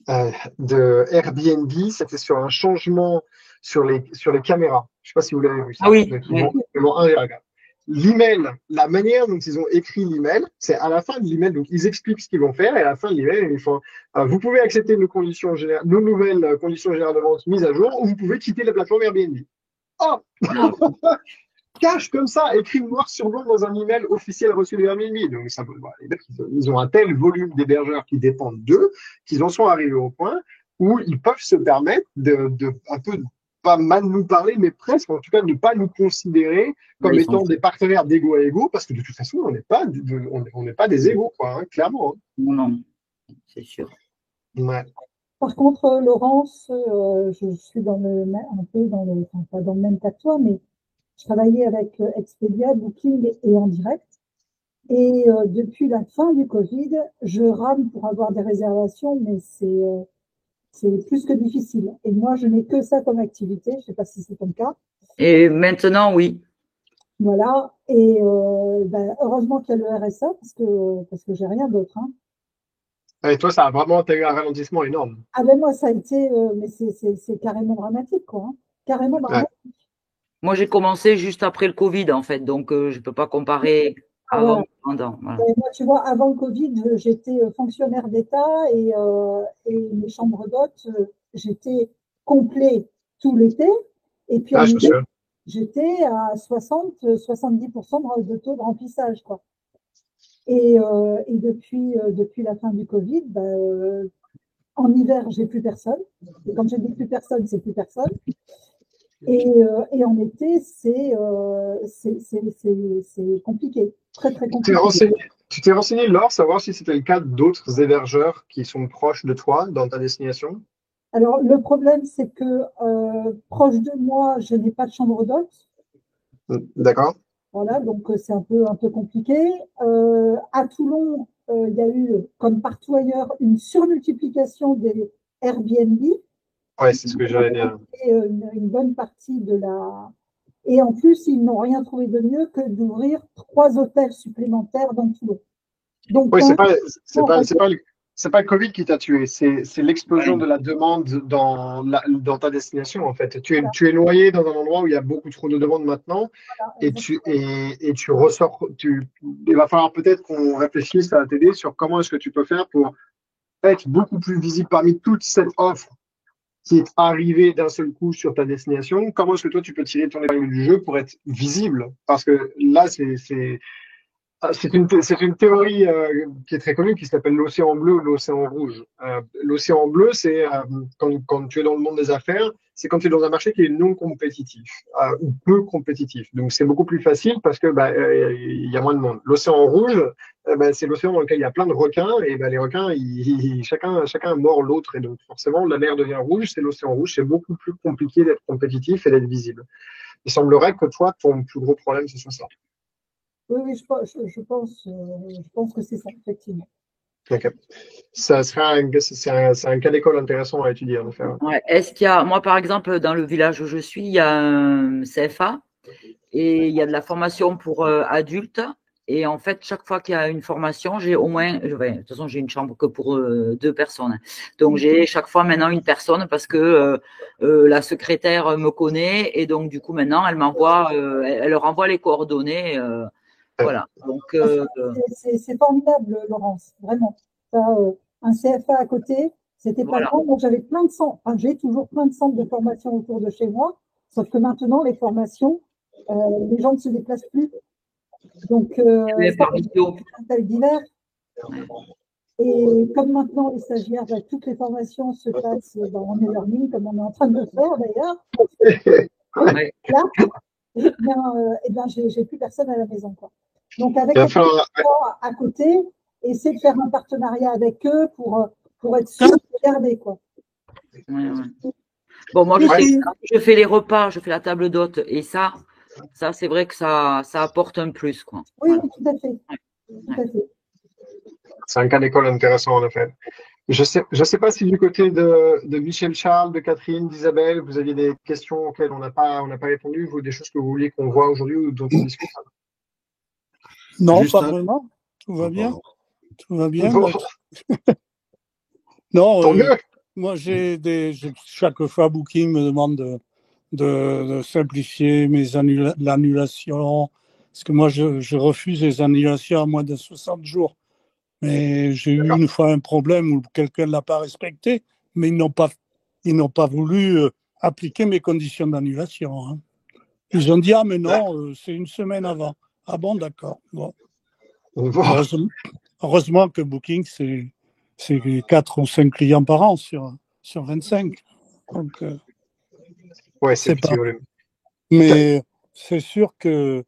Airbnb, c'était sur un changement sur les caméras. Je sais pas si vous l'avez vu. Ça. Ah oui. L'email, la manière dont ils ont écrit l'email, c'est à la fin de l'email, donc ils expliquent ce qu'ils vont faire et à la fin de l'email, ils font vous pouvez accepter nos nouvelles conditions générales de vente mises à jour ou vous pouvez quitter la plateforme Airbnb. Oh cache comme ça, écrit noir sur blanc dans un email officiel reçu de Airbnb. Donc, ils ont un tel volume d'hébergeurs qui dépendent d'eux qu'ils en sont arrivés au point où ils peuvent se permettre de un peu, pas mal nous parler, mais presque, en tout cas, de ne pas nous considérer comme étant des partenaires d'égo à égo, parce que de toute façon, on n'est pas des égos, quoi, hein, clairement. Hein. Non, c'est sûr. Ouais. Par contre, Laurence, je suis pas dans le même cas que toi, mais je travaillais avec Expedia, Booking et en direct. Et depuis la fin du Covid, je rame pour avoir des réservations, mais c'est plus que difficile. Et moi, je n'ai que ça comme activité. Je ne sais pas si c'est ton cas. Et maintenant, oui. Voilà. Et heureusement qu'il y a le RSA parce que j'ai rien d'autre. Hein. Et toi, ça a vraiment eu un ralentissement énorme. Ah ben moi, ça a été, mais c'est carrément dramatique, quoi. Hein. Carrément dramatique. Ouais. Moi, j'ai commencé juste après le Covid, en fait, donc je ne peux pas comparer avant et pendant. Voilà. Moi, tu vois, avant le Covid, j'étais fonctionnaire d'État et mes chambres d'hôtes, j'étais complet tout l'été. Et puis, en hiver, j'étais à 60-70% de taux de remplissage, quoi. Et depuis la fin du Covid, en hiver, j'ai plus personne. Et quand je dis plus personne, c'est plus personne. Et en été, c'est compliqué, très très compliqué. Tu t'es renseigné, Laure, savoir si c'était le cas d'autres hébergeurs qui sont proches de toi dans ta destination? Alors, le problème, c'est que proche de moi, je n'ai pas de chambre d'hôte. D'accord. Voilà, donc c'est un peu compliqué. À Toulon, il y a eu, comme partout ailleurs, une surmultiplication des Airbnb. Oui, c'est ce que j'allais dire. Une bonne partie de la. Et en plus, ils n'ont rien trouvé de mieux que d'ouvrir 3 hôtels supplémentaires dans Toulon. Donc, oui, c'est pas le Covid qui t'a tué, c'est l'explosion de la demande dans ta destination, en fait. Tu es noyé dans un endroit où il y a beaucoup trop de demandes maintenant, et tu ressors. Il va falloir peut-être qu'on réfléchisse à t'aider sur comment est-ce que tu peux faire pour être beaucoup plus visible parmi toute cette offre qui est arrivé d'un seul coup sur ta destination. Comment est-ce que toi, tu peux tirer ton épingle du jeu pour être visible? Parce que là, C'est une théorie qui est très connue, qui s'appelle l'océan bleu ou l'océan rouge. L'océan bleu, c'est quand tu es dans le monde des affaires, c'est quand tu es dans un marché qui est non compétitif ou peu compétitif. Donc c'est beaucoup plus facile parce que il y a moins de monde. L'océan rouge, c'est l'océan dans lequel il y a plein de requins et les requins, chacun mord l'autre et donc forcément la mer devient rouge. C'est l'océan rouge, c'est beaucoup plus compliqué d'être compétitif et d'être visible. Il semblerait que toi, ton plus gros problème, ce soit ça. Oui, je pense que c'est ça, effectivement. Ok. C'est un cas d'école intéressant à étudier, en effet. Ouais. Est-ce qu'il y a, moi, par exemple, dans le village où je suis, il y a un CFA et il y a de la formation pour adultes. Et en fait, chaque fois qu'il y a une formation, j'ai au moins, de toute façon, j'ai une chambre que pour 2 personnes. Donc, j'ai chaque fois maintenant une personne parce que la secrétaire me connaît et donc, du coup, maintenant, elle m'envoie, elle leur envoie les coordonnées. Voilà. Donc, c'est formidable, Laurence, vraiment. Un CFA à côté, c'était pas grand. Donc, j'avais plein de centres. Enfin, j'ai toujours plein de centres de formation autour de chez moi. Sauf que maintenant, les formations, les gens ne se déplacent plus. Donc, par vidéo. Divers. Et comme maintenant, les stagiaires, toutes les formations se passent dans e-learning, comme on est en train de le faire d'ailleurs. Là, eh bien, j'ai plus personne à la maison, quoi. Donc, avec les à côté, essayer de faire un partenariat avec eux pour être sûr de garder, quoi. Ouais. Bon, moi, je fais les repas, je fais la table d'hôte, et ça c'est vrai que ça apporte un plus, quoi. Oui, tout à fait. Tout à fait. C'est un cas d'école intéressant, en effet. Je sais pas si du côté de Michel Charles, de Catherine, d'Isabelle, vous aviez des questions auxquelles on n'a pas répondu, ou des choses que vous vouliez qu'on voit aujourd'hui ou dont on discute. Non, Juste pas vraiment. Tout va bien. Tout va bien. Bon. Non, moi, chaque fois, Booking me demande de simplifier l'annulation. Parce que moi, je refuse les annulations à moins de 60 jours. Mais j'ai eu une fois un problème où quelqu'un ne l'a pas respecté, mais ils n'ont pas voulu appliquer mes conditions d'annulation. Hein. Ils ont dit, ah mais non, c'est une semaine avant. Ah bon, d'accord. Bon. Heureusement que Booking, c'est 4 ou 5 clients par an sur 25. Donc, c'est pas... Mais c'est sûr que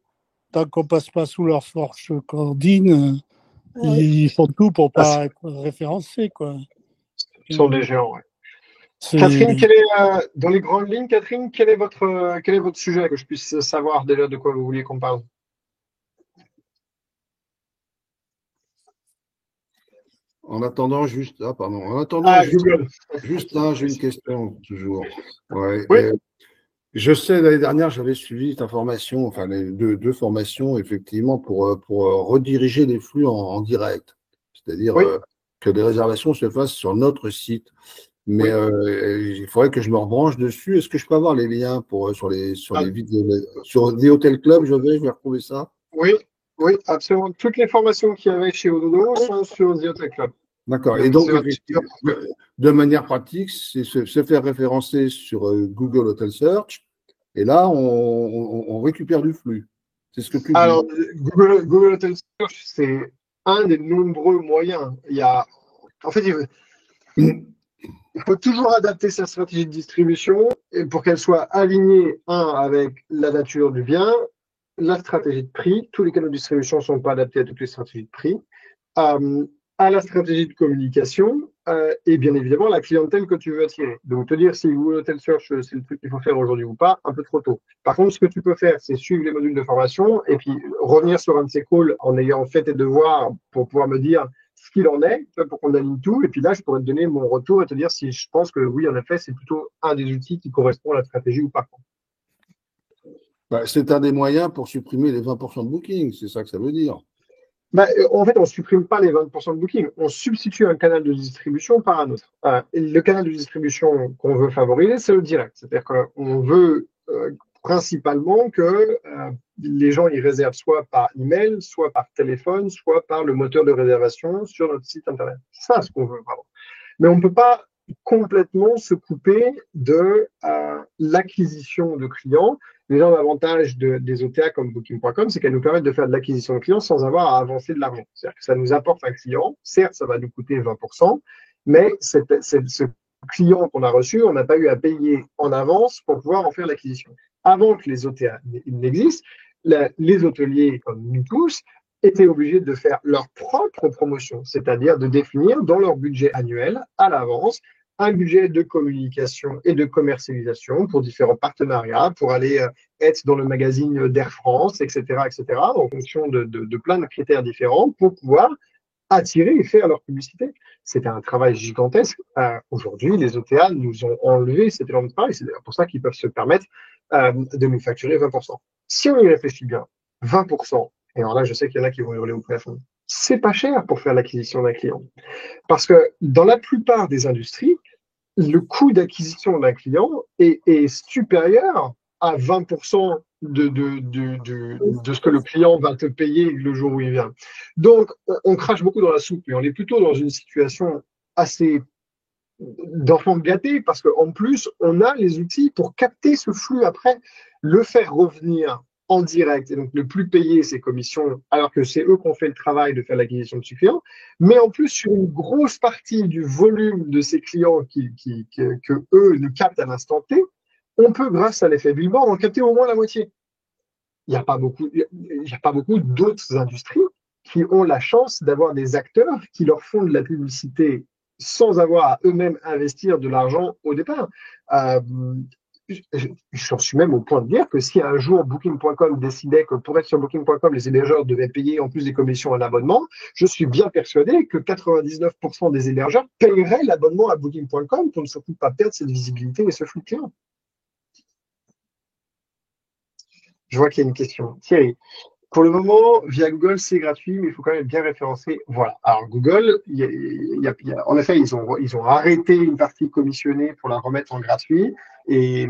tant qu'on ne passe pas sous leur force cordine, ils font tout pour ne pas être référencés, quoi. Ils sont des géants, ouais. Catherine, dans les grandes lignes, Catherine, quel est votre sujet, que je puisse savoir déjà de quoi vous vouliez qu'on parle? En attendant, j'ai une question toujours. Ouais. Oui. Je sais, l'année dernière, j'avais suivi ta formation, enfin les deux formations, effectivement, pour rediriger les flux en direct. C'est-à-dire que les réservations se fassent sur notre site. Mais il faudrait que je me rebranche dessus. Est-ce que je peux avoir les liens sur les vidéos, sur The Hotel Club? Je vais retrouver ça. Oui, absolument. Toutes les formations qu'il y avait chez Ododo sont sur The Hotel Club. D'accord. Et donc, de manière pratique, c'est se faire référencer sur Google Hotel Search. Et là, on récupère du flux. C'est ce que tu dis. Alors, Google Hotel Search, c'est un des nombreux moyens. En fait, il faut toujours adapter sa stratégie de distribution pour qu'elle soit alignée, avec la nature du bien, la stratégie de prix. Tous les canaux de distribution ne sont pas adaptés à toutes les stratégies de prix. À la stratégie de communication et bien évidemment la clientèle que tu veux attirer. Donc te dire si Google Hotel Search c'est le truc qu'il faut faire aujourd'hui ou pas, un peu trop tôt. Par contre, ce que tu peux faire, c'est suivre les modules de formation et puis revenir sur un de ces calls en ayant fait tes devoirs pour pouvoir me dire ce qu'il en est, pour qu'on aligne tout. Et puis là, je pourrais te donner mon retour et te dire si je pense que oui, en effet, c'est plutôt un des outils qui correspond à la stratégie ou pas. C'est un des moyens pour supprimer les 20% de booking, c'est ça que ça veut dire. En fait, on ne supprime pas les 20% de booking, on substitue un canal de distribution par un autre. Le canal de distribution qu'on veut favoriser, c'est le direct. C'est-à-dire qu'on veut principalement que les gens y réservent soit par email, soit par téléphone, soit par le moteur de réservation sur notre site internet. C'est ça ce qu'on veut vraiment. Mais on ne peut pas complètement se couper de l'acquisition de clients L'énorme avantage des OTA comme Booking.com, c'est qu'elles nous permettent de faire de l'acquisition de clients sans avoir à avancer de l'argent. C'est-à-dire que ça nous apporte un client, certes, ça va nous coûter 20%, mais ce client qu'on a reçu, on n'a pas eu à payer en avance pour pouvoir en faire l'acquisition. Avant que les OTA n'existent, les hôteliers, comme nous tous, étaient obligés de faire leur propre promotion, c'est-à-dire de définir dans leur budget annuel, à l'avance, un budget de communication et de commercialisation pour différents partenariats, pour aller être dans le magazine d'Air France, etc., en fonction de plein de critères différents pour pouvoir attirer et faire leur publicité. C'était un travail gigantesque. Aujourd'hui, les OTA nous ont enlevé cet énorme travail. C'est d'ailleurs pour ça qu'ils peuvent se permettre de nous facturer 20%. Si on y réfléchit bien, 20%, et alors là, je sais qu'il y en a qui vont hurler au plafond, c'est pas cher pour faire l'acquisition d'un client. Parce que dans la plupart des industries, le coût d'acquisition d'un client est supérieur à 20% de ce que le client va te payer le jour où il vient. Donc, on crache beaucoup dans la soupe, mais on est plutôt dans une situation assez d'enfant gâté parce qu'en plus, on a les outils pour capter ce flux après, le faire revenir en direct et donc ne plus payer ses commissions alors que c'est eux qui ont fait le travail de faire l'acquisition de ce client, mais en plus sur une grosse partie du volume de ces clients que eux nous captent à l'instant T, on peut, grâce à l'effet billboard, en capter au moins la moitié. Il n'y a pas beaucoup d'autres industries qui ont la chance d'avoir des acteurs qui leur font de la publicité sans avoir à eux-mêmes investir de l'argent au départ. J'en suis même au point de dire que si un jour Booking.com décidait que pour être sur Booking.com, les hébergeurs devaient payer en plus des commissions un abonnement, je suis bien persuadé que 99% des hébergeurs paieraient l'abonnement à Booking.com pour ne surtout pas perdre cette visibilité et ce flux de clients. Je vois qu'il y a une question. Thierry, pour le moment, via Google, c'est gratuit, mais il faut quand même bien référencer. Voilà. Alors, Google, en effet, ils ont arrêté une partie commissionnée pour la remettre en gratuit et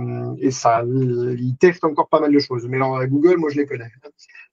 ça, ils testent encore pas mal de choses. Mais alors, Google, moi, je les connais.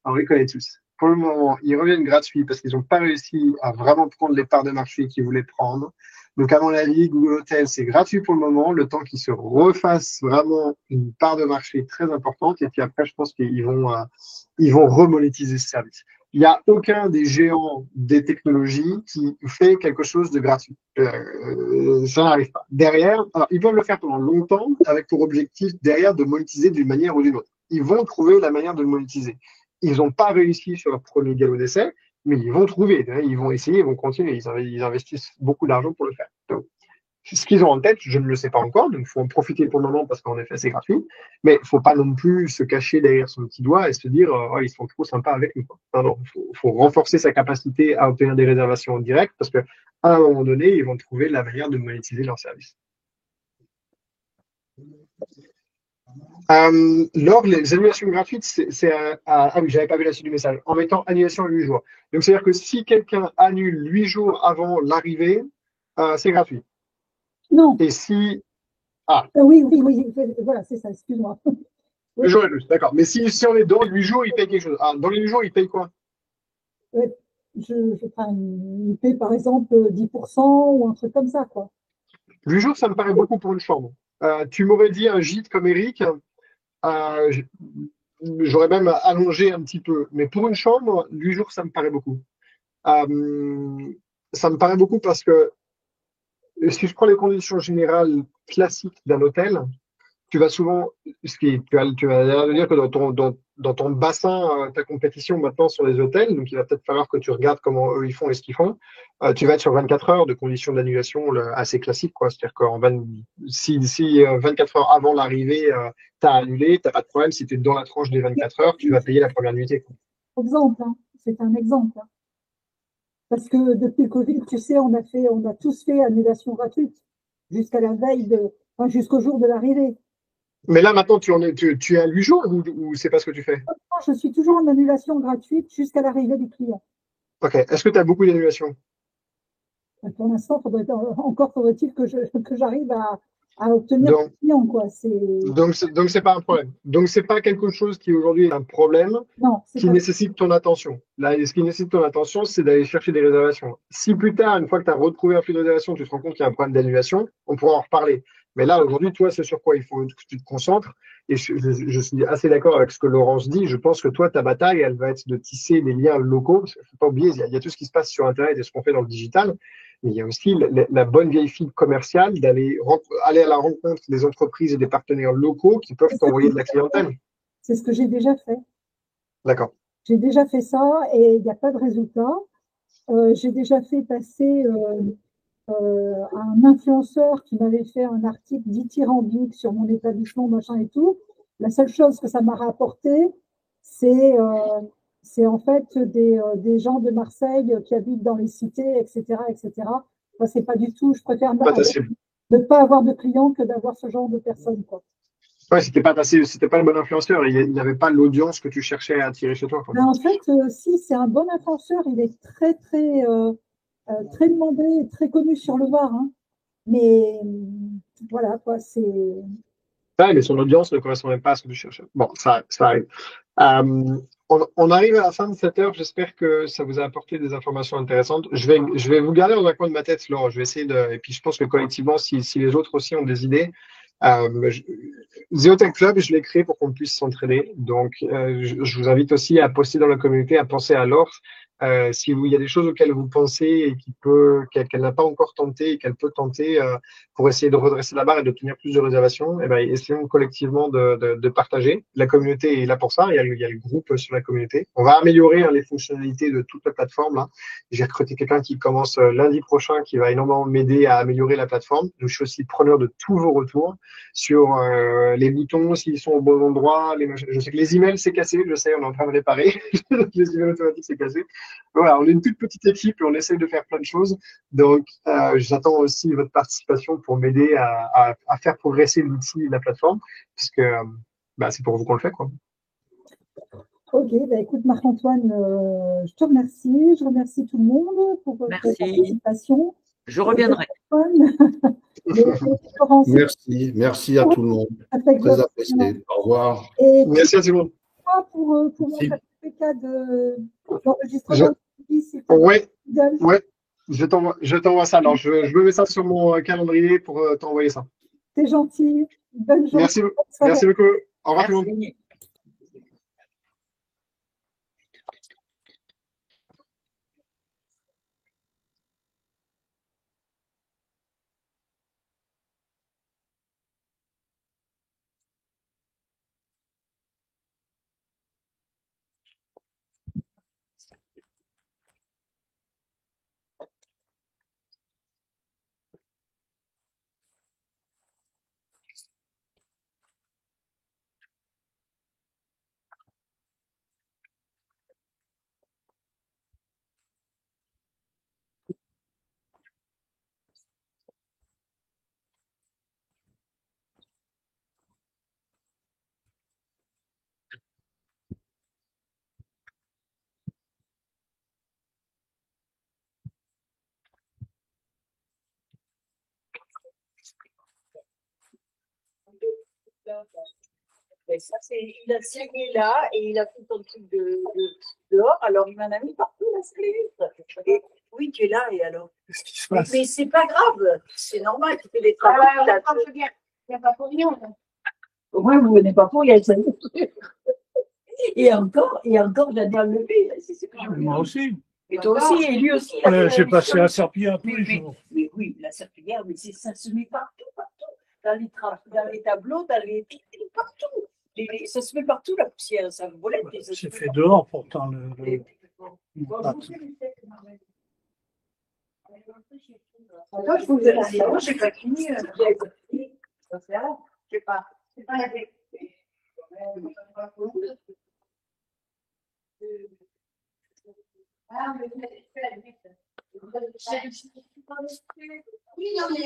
On les connaît tous. Pour le moment, ils reviennent gratuits parce qu'ils n'ont pas réussi à vraiment prendre les parts de marché qu'ils voulaient prendre. Donc, à mon avis, Google Hotel, c'est gratuit pour le moment, le temps qu'ils se refassent vraiment une part de marché très importante. Et puis après, je pense qu'ils vont remonétiser ce service. Il n'y a aucun des géants des technologies qui fait quelque chose de gratuit. Ça n'arrive pas. Derrière, alors, ils peuvent le faire pendant longtemps avec pour objectif derrière de monétiser d'une manière ou d'une autre. Ils vont trouver la manière de le monétiser. Ils n'ont pas réussi sur leur premier galop d'essai, mais ils vont trouver, ils vont essayer, ils vont continuer, ils investissent beaucoup d'argent pour le faire. Donc, ce qu'ils ont en tête, je ne le sais pas encore, donc il faut en profiter pour le moment parce qu'en effet, c'est gratuit, mais il ne faut pas non plus se cacher derrière son petit doigt et se dire oh, ils sont trop sympas avec nous. Non, il faut renforcer sa capacité à obtenir des réservations en direct parce qu'à un moment donné, ils vont trouver la manière de monétiser leur service. Lors les annulations gratuites, ah oui, j'avais pas vu la suite du message. En mettant annulation 8 jours. Donc c'est-à-dire que si quelqu'un annule 8 jours avant l'arrivée, c'est gratuit. Non. Et si oui, voilà, c'est ça. Excuse-moi. Oui. D'accord. Mais si on est dans 8 jours, il paye quelque chose. Dans les 8 jours, il paye quoi? Il paye par exemple 10% ou un truc comme ça, quoi. 8 jours, ça me paraît beaucoup pour une chambre. Tu m'aurais dit un gîte comme Eric, j'aurais même allongé un petit peu. Mais pour une chambre, 8 jours, ça me paraît beaucoup. Ça me paraît beaucoup parce que si je prends les conditions générales classiques d'un hôtel, tu vas souvent, tu vas dire que dans ton bassin, ta compétition maintenant sur les hôtels, donc il va peut-être falloir que tu regardes comment eux ils font et ce qu'ils font. Tu vas être sur 24 heures de conditions d'annulation assez classiques, quoi. C'est-à-dire que si 24 heures avant l'arrivée, tu as annulé, tu n'as pas de problème. Si tu es dans la tranche des 24 heures, tu vas payer la première nuitée, quoi. Exemple, hein. C'est un exemple. Hein. Parce que depuis le Covid, tu sais, on a tous fait annulation gratuite jusqu'à la veille jusqu'au jour de l'arrivée. Mais là, maintenant, tu es à 8 jours ou c'est pas ce que tu fais? Non, je suis toujours en annulation gratuite jusqu'à l'arrivée du client. Ok. Est-ce que tu as beaucoup d'annulations? Pour l'instant, faudrait-il que j'arrive à obtenir le client, quoi. Donc, c'est pas un problème. Donc, c'est pas quelque chose qui aujourd'hui est un problème qui nécessite ton attention. Là, ce qui nécessite ton attention, c'est d'aller chercher des réservations. Si plus tard, une fois que tu as retrouvé un flux de réservation, tu te rends compte qu'il y a un problème d'annulation, on pourra en reparler. Mais là, aujourd'hui, toi, c'est sur quoi il faut que tu te concentres. Et je suis assez d'accord avec ce que Laurence dit. Je pense que toi, ta bataille, elle va être de tisser les liens locaux. Parce qu'il ne faut pas oublier, il y a tout ce qui se passe sur Internet et ce qu'on fait dans le digital. Mais il y a aussi la bonne vieille fille commerciale aller à la rencontre des entreprises et des partenaires locaux qui peuvent t'envoyer de la clientèle. C'est ce que j'ai déjà fait. D'accord. J'ai déjà fait ça et il n'y a pas de résultat. J'ai déjà fait passer un influenceur qui m'avait fait un article dithyrambique sur mon établissement, machin et tout. La seule chose que ça m'a rapporté, c'est en fait des gens de Marseille qui habitent dans les cités, etc., etc. Enfin, c'est pas du tout. Je préfère ne pas avoir de clients que d'avoir ce genre de personnes, quoi. Ouais, c'était pas le bon influenceur. Il n'avait pas l'audience que tu cherchais à attirer chez toi, quoi. Ben, en fait, si c'est un bon influenceur, il est très, très, très demandé, très connu sur le Var, hein. Mais voilà, quoi, c'est. Ouais, mais son audience ne correspondait pas à ce que tu cherchais. Bon, ça arrive. On arrive à la fin de cette heure. J'espère que ça vous a apporté des informations intéressantes. Je vais vous garder dans un coin de ma tête, Laure. Je vais essayer et puis je pense que collectivement, si les autres aussi ont des idées, Zeotech Club, je l'ai créé pour qu'on puisse s'entraider. Donc, je vous invite aussi à poster dans la communauté, à penser à Laure. Si il y a des choses auxquelles vous pensez et qu'elle n'a pas encore tenté et qu'elle peut tenter pour essayer de redresser la barre et d'obtenir plus de réservations, eh ben, essayons collectivement de partager. La communauté est là pour ça. Il y a le groupe sur la communauté. On va améliorer les fonctionnalités de toute la plateforme. Là. J'ai recruté quelqu'un qui commence lundi prochain qui va énormément m'aider à améliorer la plateforme. Donc, je suis aussi preneur de tous vos retours sur les boutons, s'ils sont au bon endroit. Je sais que les emails, c'est cassé. Je sais, on est en train de réparer. Les emails automatiques, c'est cassé. Voilà, on est une toute petite équipe et on essaye de faire plein de choses. Donc, j'attends aussi votre participation pour m'aider à faire progresser l'outil et la plateforme, parce que c'est pour vous qu'on le fait, quoi. Ok, bah écoute Marc-Antoine, je te remercie. Je remercie tout le monde pour votre participation. Je reviendrai. Merci à tout le monde. Très apprécié. Au revoir. Et merci à tout le monde. Pour mon certificat d'enregistrement. Ouais. Je t'envoie ça. Alors, je me mets ça sur mon calendrier pour t'envoyer ça. C'est gentil. Bonne journée. Merci beaucoup. Au revoir tout le monde. Ça, il a signé là et il a fait son truc dehors. Alors, il m'en a mis partout la sclérite. Et oui, tu es là et alors. Qu'est-ce qui se passe? Mais c'est pas grave, c'est normal, tu fais des travaux. Il n'y a pas pour rien. Au moins, vous venez pas pour rien. Et encore, j'adore le lever. Moi aussi. Et toi aussi, et lui aussi. J'ai passé à Serpillière tous les jours. Mais oui, la Serpillière, mais ça se met partout. Dans les tableaux, partout. Ça se met partout, la poussière, ça volette. C'est fait dehors, pourtant. Moi, j'ai pas fini. Je sais pas. C'est pas la ah, mais c'est la vite. Oui, non, mais